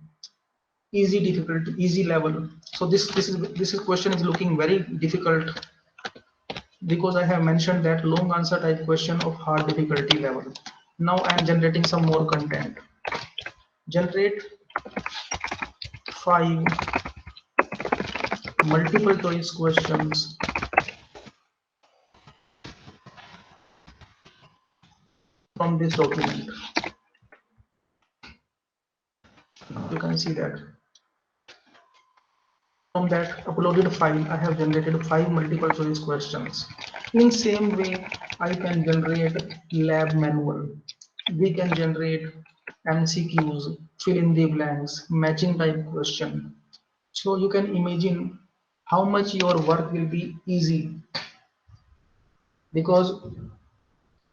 easy difficulty, easy level. So this question is looking very difficult because I have mentioned that long answer type question of hard difficulty level. Now I am generating some more content. Generate 5 multiple choice questions from this document. You can see that from that uploaded file I have generated 5 multiple choice questions. In same way I can generate lab manual. We can generate MCQs, fill in the blanks, matching type question. So you can imagine how much your work will be easy, because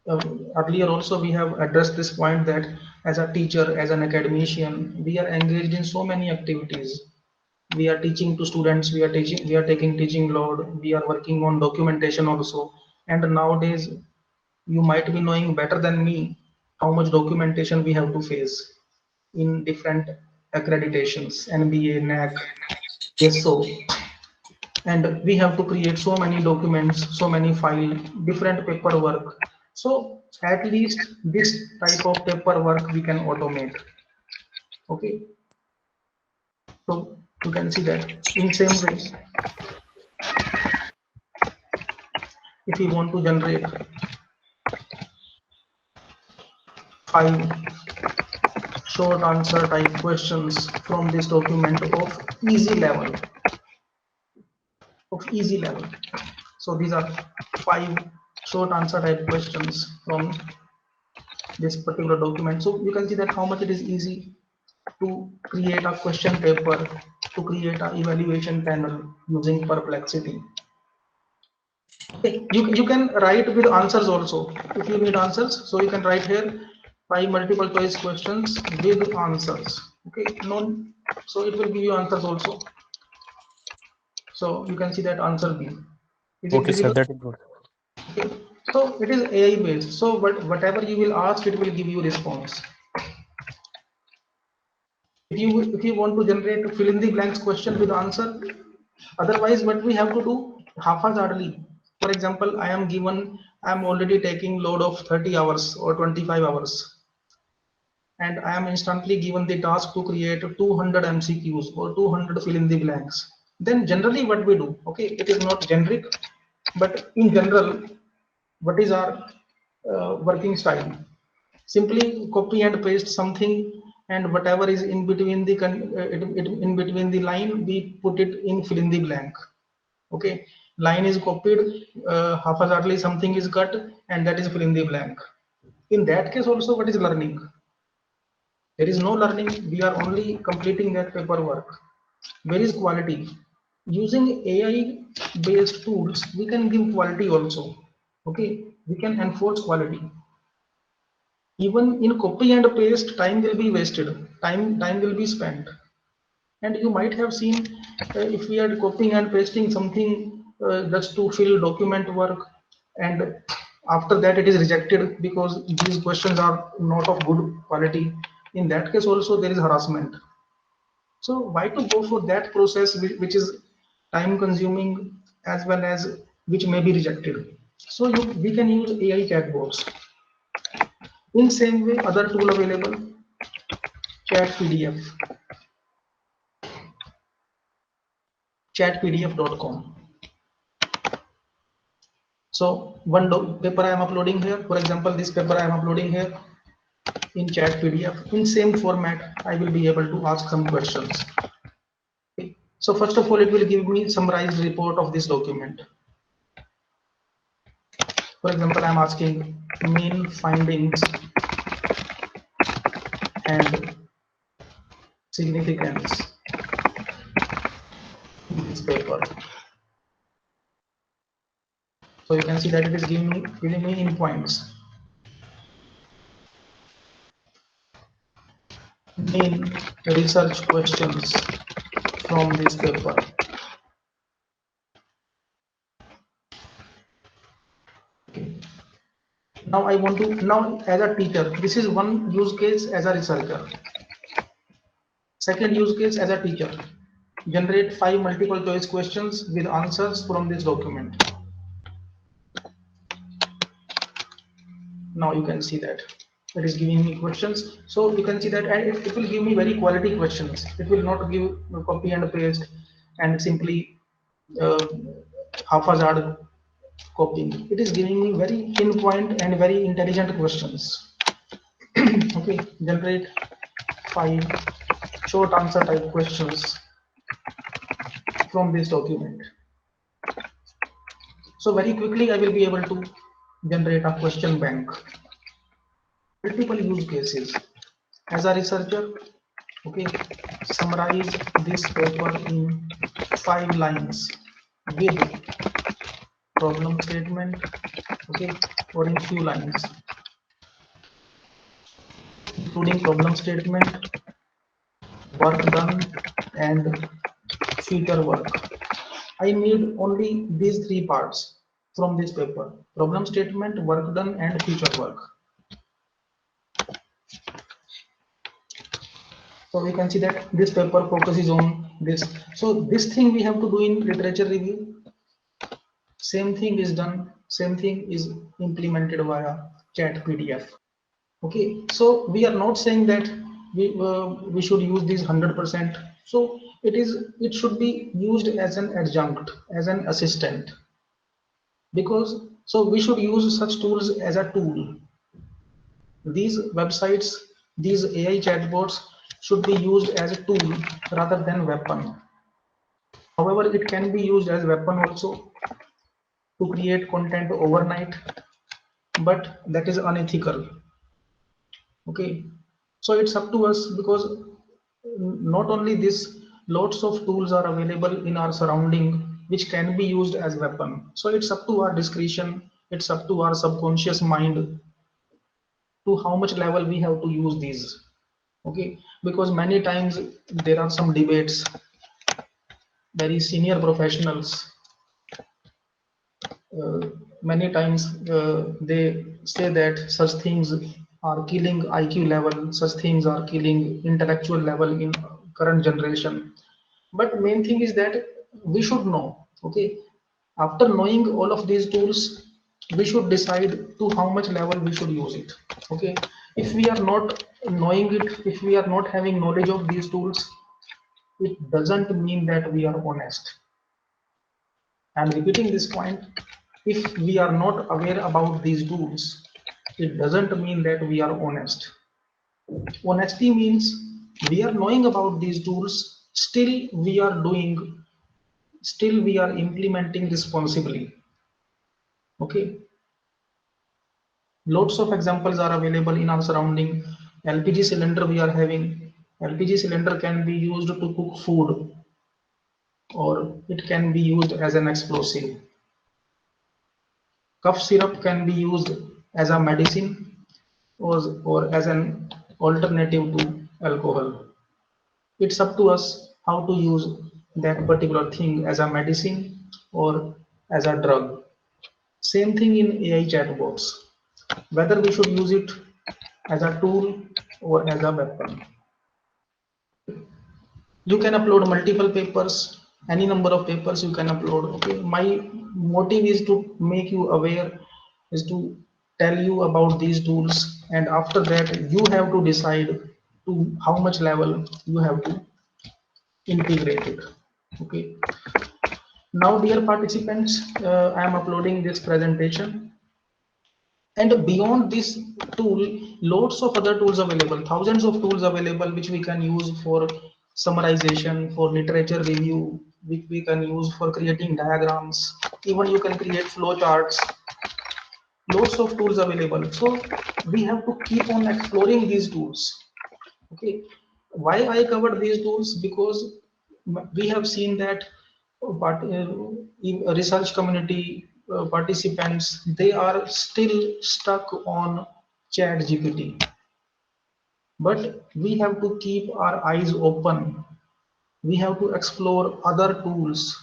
earlier also we have addressed this point that as a teacher, as an academician, we are engaged in so many activities. We are teaching to students, we are taking teaching load, we are working on documentation also. And nowadays you might be knowing better than me how much documentation we have to face in different accreditations, NBA, NAC, SO, and we have to create so many documents, so many files, different paperwork. So at least this type of paperwork we can automate. Okay, so you can see that in same way, if you want to generate 5 short answer type questions from this document of easy level, of easy level. So these are 5 short answer type questions from this particular document. So you can see that how much it is easy to create a question paper, to create an evaluation panel using Perplexity. Okay, you can write with answers also if you need answers. So you can write here 5 multiple choice questions with answers. Okay, no, so it will give you answers also. So you can see that answer B. Is it Okay, sir, visible? that is good. Okay. So it is AI based. So whatever you will ask, it will give you response. If you want to generate fill in the blanks question with answer, otherwise what we have to do haphazardly. For example, I am already taking load of 30 hours or 25 hours, and I am instantly given the task to create 200 MCQs or 200 fill in the blanks. Then generally what we do, okay, it is not generic, but in general, what is our working style? Simply copy and paste something, and whatever is in between in between the line, we put it in fill in the blank. Okay, line is copied, haphazardly something is cut, and that is fill in the blank. In that case also, what is learning? There is no learning. We are only completing that paperwork. Where is quality? Using AI based tools, we can give quality also. Okay, we can enforce quality. Even in copy and paste, time will be wasted. Time will be spent. And you might have seen, if we are copying and pasting something just to fill document work, and after that it is rejected because these questions are not of good quality. In that case also there is harassment. So why to go for that process which is time consuming, as well as which may be rejected? So we can use AI chatbots. In same way, other tool available, chat PDF, chatpdf.com. So one paper I am uploading here, for example, this paper I am uploading here in chat PDF. In same format, I will be able to ask some questions. Okay. So first of all, it will give me summarized report of this document. For example, I am asking main findings and significance in this paper. So you can see that it is giving me in points. Main research questions from this paper. Now I want to, now as a teacher, this is one use case as a researcher. Second use case as a teacher, generate 5 multiple choice questions with answers from this document. Now you can see that it is giving me questions. So you can see that, and it will give me very quality questions. It will not give copy and paste and simply uh, haphazard copying. It is giving me very pinpoint and very intelligent questions. Okay, generate 5 short answer type questions from this document. So very quickly I will be able to generate a question bank. Multiple use cases. As a researcher, okay, summarize this paper in 5 lines with problem statement, okay, or in few lines, including problem statement, work done, and future work. I need only these 3 parts from this paper: problem statement, work done, and future work. So we can see that this paper focuses on this. So this thing we have to do in literature review. Same thing is done. Same thing is implemented via chat PDF. Okay. So we are not saying that we should use this 100%. So it should be used as an adjunct, as an assistant. Because so we should use such tools as a tool. These websites, these AI chatbots should be used as a tool rather than weapon. However, it can be used as weapon also to create content overnight, but that is unethical. Okay, so it's up to us because not only this, lots of tools are available in our surrounding which can be used as weapon. So it's up to our discretion, it's up to our subconscious mind to how much level we have to use these. Okay, because many times there are some debates, very senior professionals, uh, many times they say that such things are killing IQ level, such things are killing intellectual level in current generation. But main thing is that we should know, okay, after knowing all of these tools, we should decide to how much level we should use it. Okay, if we are not knowing it, if we are not having knowledge of these tools, it doesn't mean that we are honest. I'm repeating this point. If we are not aware about these tools, it doesn't mean that we are honest. Honesty means we are knowing about these tools, still we are implementing responsibly. Okay. Lots of examples are available in our surrounding. LPG cylinder we are having. LPG cylinder can be used to cook food or it can be used as an explosive. Cough syrup can be used as a medicine or as an alternative to alcohol. It's up to us how to use that particular thing as a medicine or as a drug. Same thing in AI chatbots, whether we should use it as a tool or as a weapon. You can upload multiple papers, any number of papers you can upload. Okay, my motive is to make you aware, is to tell you about these tools, and after that you have to decide to how much level you have to integrate it. Okay, now dear participants, I am uploading this presentation. And beyond this tool, lots of other tools available, thousands of tools available which we can use for summarization, for literature review, which we can use for creating diagrams. Even you can create flowcharts. Lots of tools available. So we have to keep on exploring these tools. Okay, why I covered these tools? Because we have seen that research community participants, they are still stuck on chat GPT, but we have to keep our eyes open. We have to explore other tools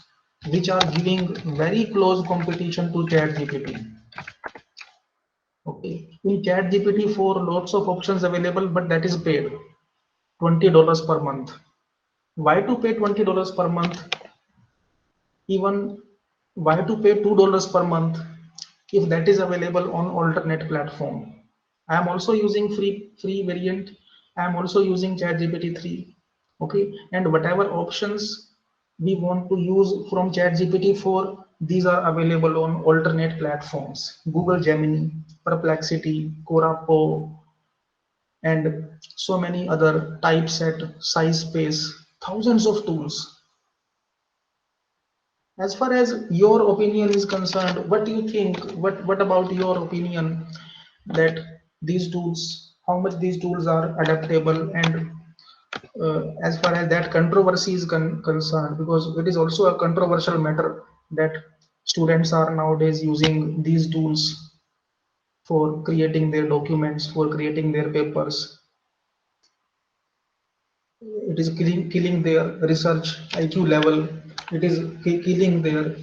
which are giving very close competition to chat GPT. Okay, in chat GPT 4 lots of options available, but that is paid $20 per month. Why to pay $20 per month? Even why to pay $2 per month if that is available on alternate platform? I am also using free variant. I am also using ChatGPT 3. Okay, and whatever options we want to use from ChatGPT 4, these are available on alternate platforms: Google Gemini, Perplexity, Corapo, and so many other typeset, SciSpace, thousands of tools. As far as your opinion is concerned, what do you think? What about your opinion that these tools, how much these tools are adaptable, and as far as that controversy is concerned, because it is also a controversial matter that students are nowadays using these tools for creating their documents, for creating their papers. It is killing their research IQ level. It is killing their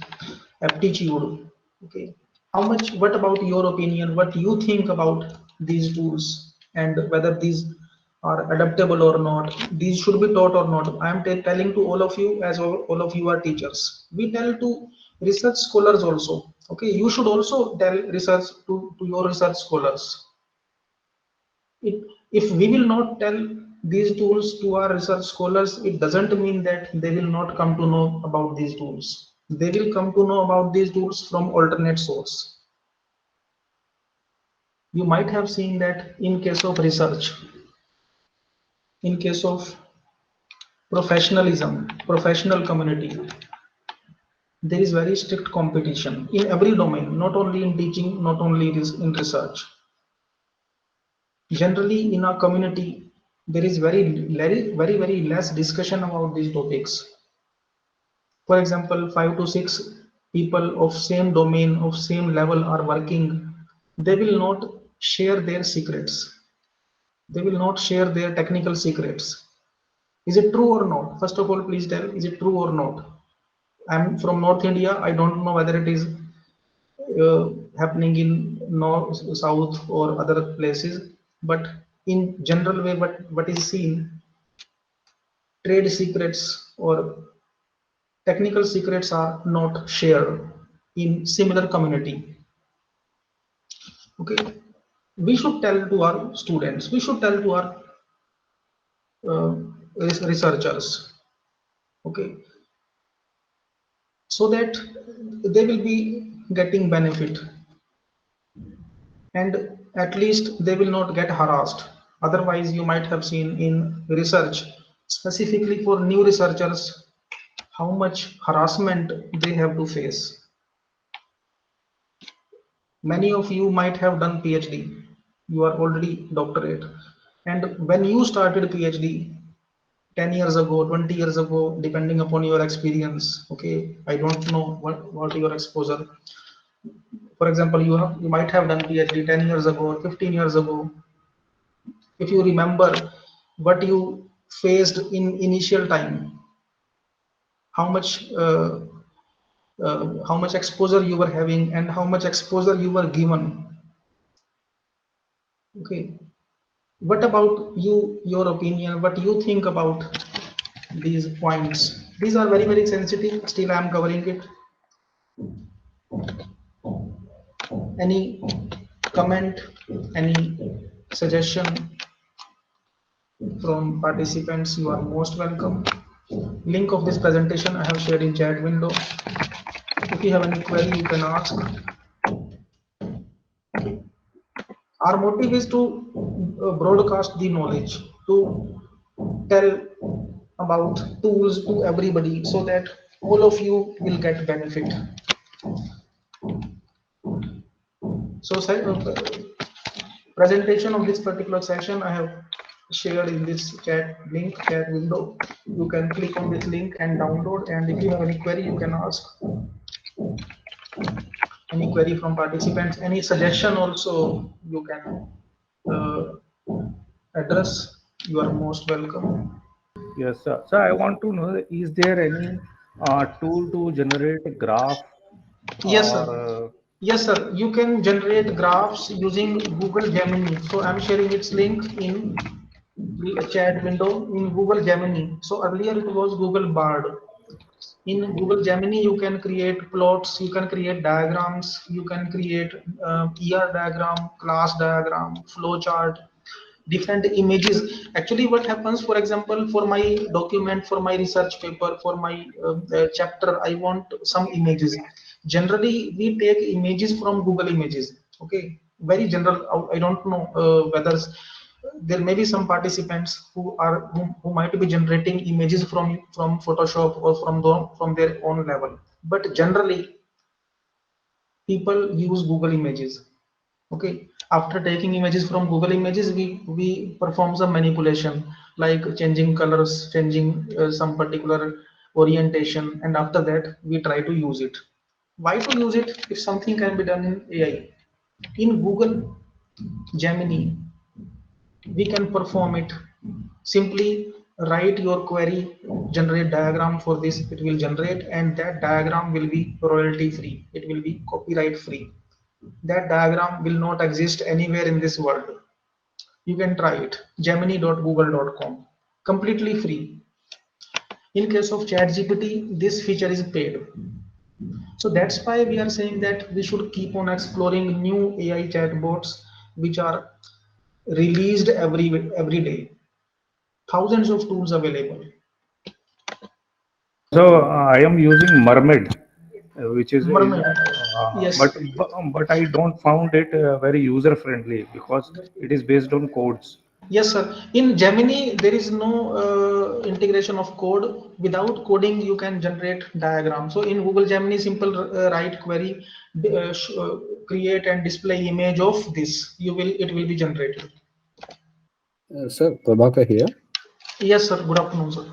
aptitude. Okay, how much, what about your opinion? What you think about these tools and whether these are adaptable or not, these should be taught or not? I am telling to all of you, as all of you are teachers, we tell to research scholars also. Okay, you should also tell research to your research scholars. If we will not tell these tools to our research scholars, it doesn't mean that they will not come to know about these tools. They will come to know about these tools from alternate source. You might have seen that in case of research, in case of professionalism, professional community. There is very strict competition in every domain, not only in teaching, not only in research. Generally, in our community, there is very less discussion about these topics. For example, 5 to 6 people of same domain, of same level are working. They will not share their secrets. They will not share their technical secrets. Is it true or not? First of all, please tell, is it true or not? I'm from North India. I don't know whether it is uh, happening in north, south, or other places, but in general way, what is seen, trade secrets or technical secrets are not shared in similar community. Okay, we should tell to our students. We should tell to our uh, researchers. Okay, so that they will be getting benefit, and at least they will not get harassed. Otherwise, you might have seen in research, specifically for new researchers, how much harassment they have to face. Many of you might have done PhD, you are already doctorate, and when you started PhD 10 years ago, 20 years ago, depending upon your experience, okay, I don't know what your exposure. For example, you might have done PhD 10 years ago or 15 years ago. If you remember what you faced in initial time, how much how much exposure you were having and how much exposure you were given. Okay, what about you, your opinion, what you think about these points? These are very sensitive, still I am covering it. Any comment, any suggestion from participants, you are most welcome. Link of this presentation I have shared in chat window. If you have any query, you can ask. Our motive is to broadcast the knowledge, to tell about tools to everybody so that all of you will get benefit. So, presentation of this particular session I have shared in this chat window. You can click on this link and download. And if you have any query, you can ask any query from participants. Any suggestion also you can address. You are most welcome. Yes, sir. So I want to know, is there any tool to generate a graph Yes, or sir. Yes, sir. You can generate graphs using Google Gemini. So I'm sharing its link in the chat window in Google Gemini. So earlier it was Google Bard. In Google Gemini, you can create plots, you can create diagrams, you can create ER diagram, class diagram, flow chart, different images. Actually, what happens, for example, for my document, for my research paper, for my chapter, I want some images. Generally, we take images from Google Images. Okay, very general. I don't know whether there may be some participants who might be generating images from Photoshop or from their own level. But generally, people use Google Images. Okay, after taking images from Google Images, we perform some manipulation like changing colors, changing some particular orientation, and after that we try to use it. Why to use it if something can be done in AI? In Google Gemini we can perform it. Simply write your query, generate diagram for this, it will generate, and that diagram will be royalty free, it will be copyright free. That diagram will not exist anywhere in this world. You can try it. Gemini.google.com. Completely free. In case of ChatGPT, this feature is paid. So that's why we are saying that we should keep on exploring new AI chatbots which are released every day. Thousands of tools available. so I am using Mermaid, which is Mermaid. but, Yes. but I don't found it very user friendly because it is based on codes. Yes, sir. In Gemini, there is no integration of code. Without coding, you can generate diagram. So in Google Gemini, simple write query, create and display image of this. It will be generated. Sir, Prabhakar here. Yes, sir. Good afternoon, sir.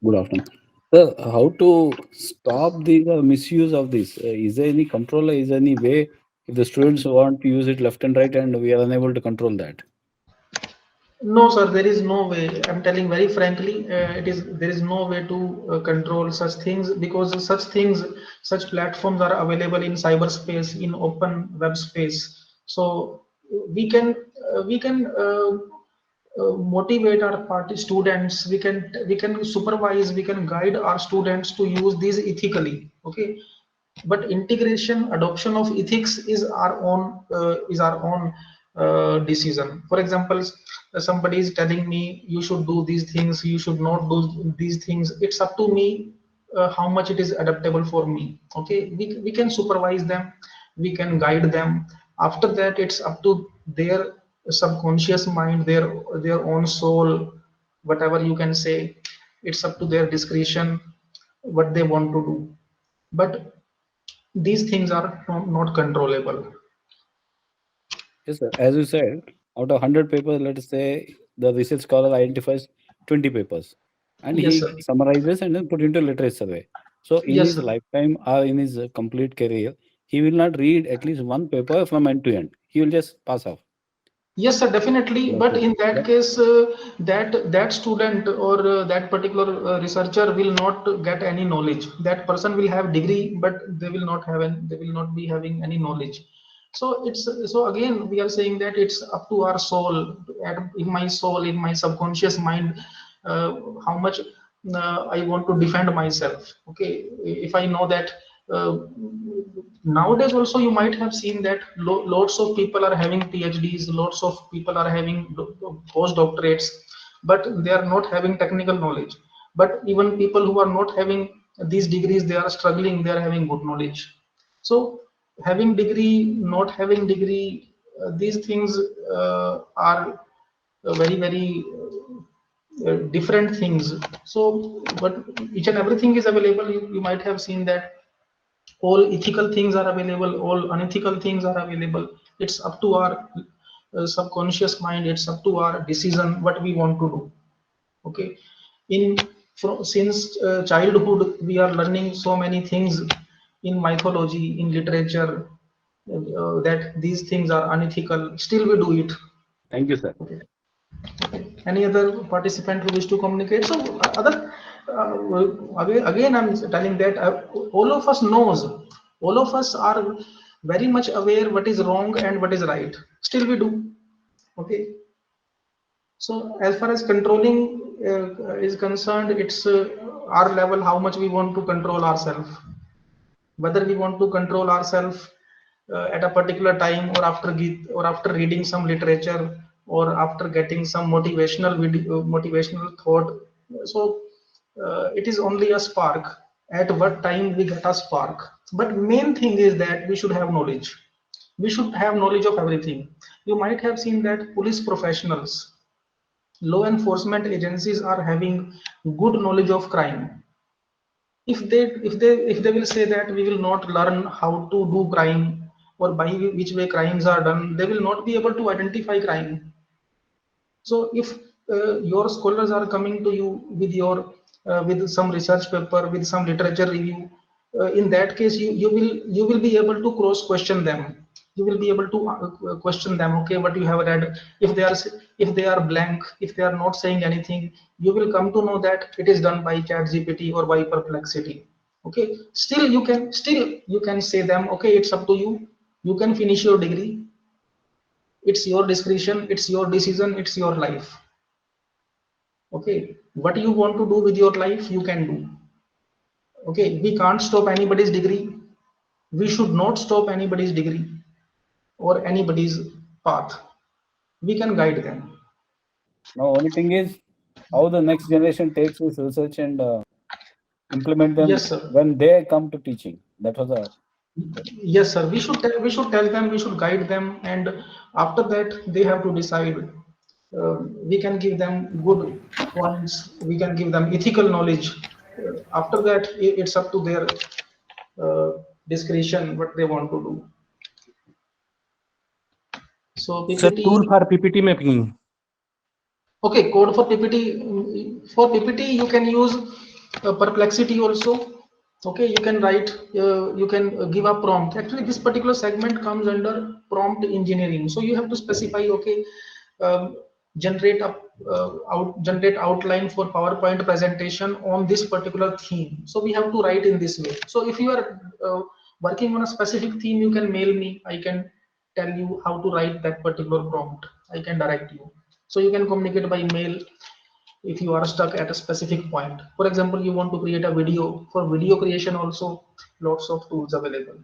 Good afternoon. Sir, how to stop the misuse of this? Is there any control? Is there any way if the students want to use it left and right and we are unable to control that? No, sir, there is no way. I'm telling very frankly, there is no way to control such things because such platforms are available in cyberspace, in open web space. So we can motivate our party students. We can supervise, we can guide our students to use these ethically. Okay, but integration adoption of ethics is our own decision. For example, somebody is telling me you should do these things, you should not do these things. It's up to me how much it is adaptable for me. Okay, we can supervise them, we can guide them. After that, it's up to their subconscious mind, their own soul, whatever you can say. It's up to their discretion what they want to do. But these things are not controllable. Yes, sir. As you said, out of 100 papers, let us say the research scholar identifies 20 papers and Yes, he sir. summarizes and then put into literature survey. So in Yes, his sir. lifetime or in his complete career, he will not read at least one paper from end to end. He will just pass off. Yes, sir, definitely. That's But it. in that But case, that student or that particular researcher will not get any knowledge. That person will have degree, but they will not be having any knowledge. So again, we are saying that it's up to our soul, in my subconscious mind, uh, how much I want to defend myself. Okay, if I know that. Uh, Nowadays also you might have seen that lots of people are having PhDs, lots of people are having postdoctorates, but they are not having technical knowledge. But even people who are not having these degrees, they are struggling, they are having good knowledge. So having degree, not having degree, these things are very different things. So but each and everything is available. You might have seen that all ethical things are available, all unethical things are available. It's up to our subconscious mind, it's up to our decision what we want to do. Okay, in since childhood we are learning so many things in mythology, in literature, that these things are unethical, still we do it. thank you, sir. Okay. Any other participant who wish to communicate? So other again I'm telling that all of us knows, all of us are very much aware what is wrong and what is right, still we do. Okay, so as far as controlling is concerned, it's our level, how much we want to control ourselves, whether we want to control ourselves at a particular time, or or after reading some literature, or after getting some motivational video, motivational thought. So it is only a spark, at what time we get a spark. But main thing is that we should have knowledge, we should have knowledge of everything. You might have seen that police professionals, law enforcement agencies are having good knowledge of crime. If they will say that we will not learn how to do crime, or by which way crimes are done, they will not be able to identify crime. So if your scholars are coming to you with some research paper, with some literature review, in that case you will be able to cross question them. You will be able to question them. Okay, what you have read, if they are blank, if they are not saying anything, you will come to know that it is done by chat gpt or by perplexity. Okay, still you can say them, okay, it's up to you, you can finish your degree, it's your discretion, it's your decision, it's your life. Okay, what you want to do with your life you can do. Okay, we can't stop anybody's degree, we should not stop anybody's degree or anybody's path. We can guide them. Now, only thing is how the next generation takes this research and implement them Yes, sir. when they come to teaching. That was a Yes, sir, we should tell them, we should guide them, and after that they have to decide we can give them good points, we can give them ethical knowledge. After that, it's up to their uh, discretion what they want to do. So Sir, tool PPT, for PPT making. okay, code for PPT. For PPT, you can use Perplexity also. Okay, you can write, you can give a prompt. Actually, this particular segment comes under prompt engineering. So you have to specify, okay, um, generate a generate outline for PowerPoint presentation on this particular theme. So we have to write in this way. So if you are working on a specific theme, you can mail me. I can tell you how to write that particular prompt. I can direct you. So you can communicate by mail if you are stuck at a specific point. For example, you want to create a video. For video creation also, lots of tools available.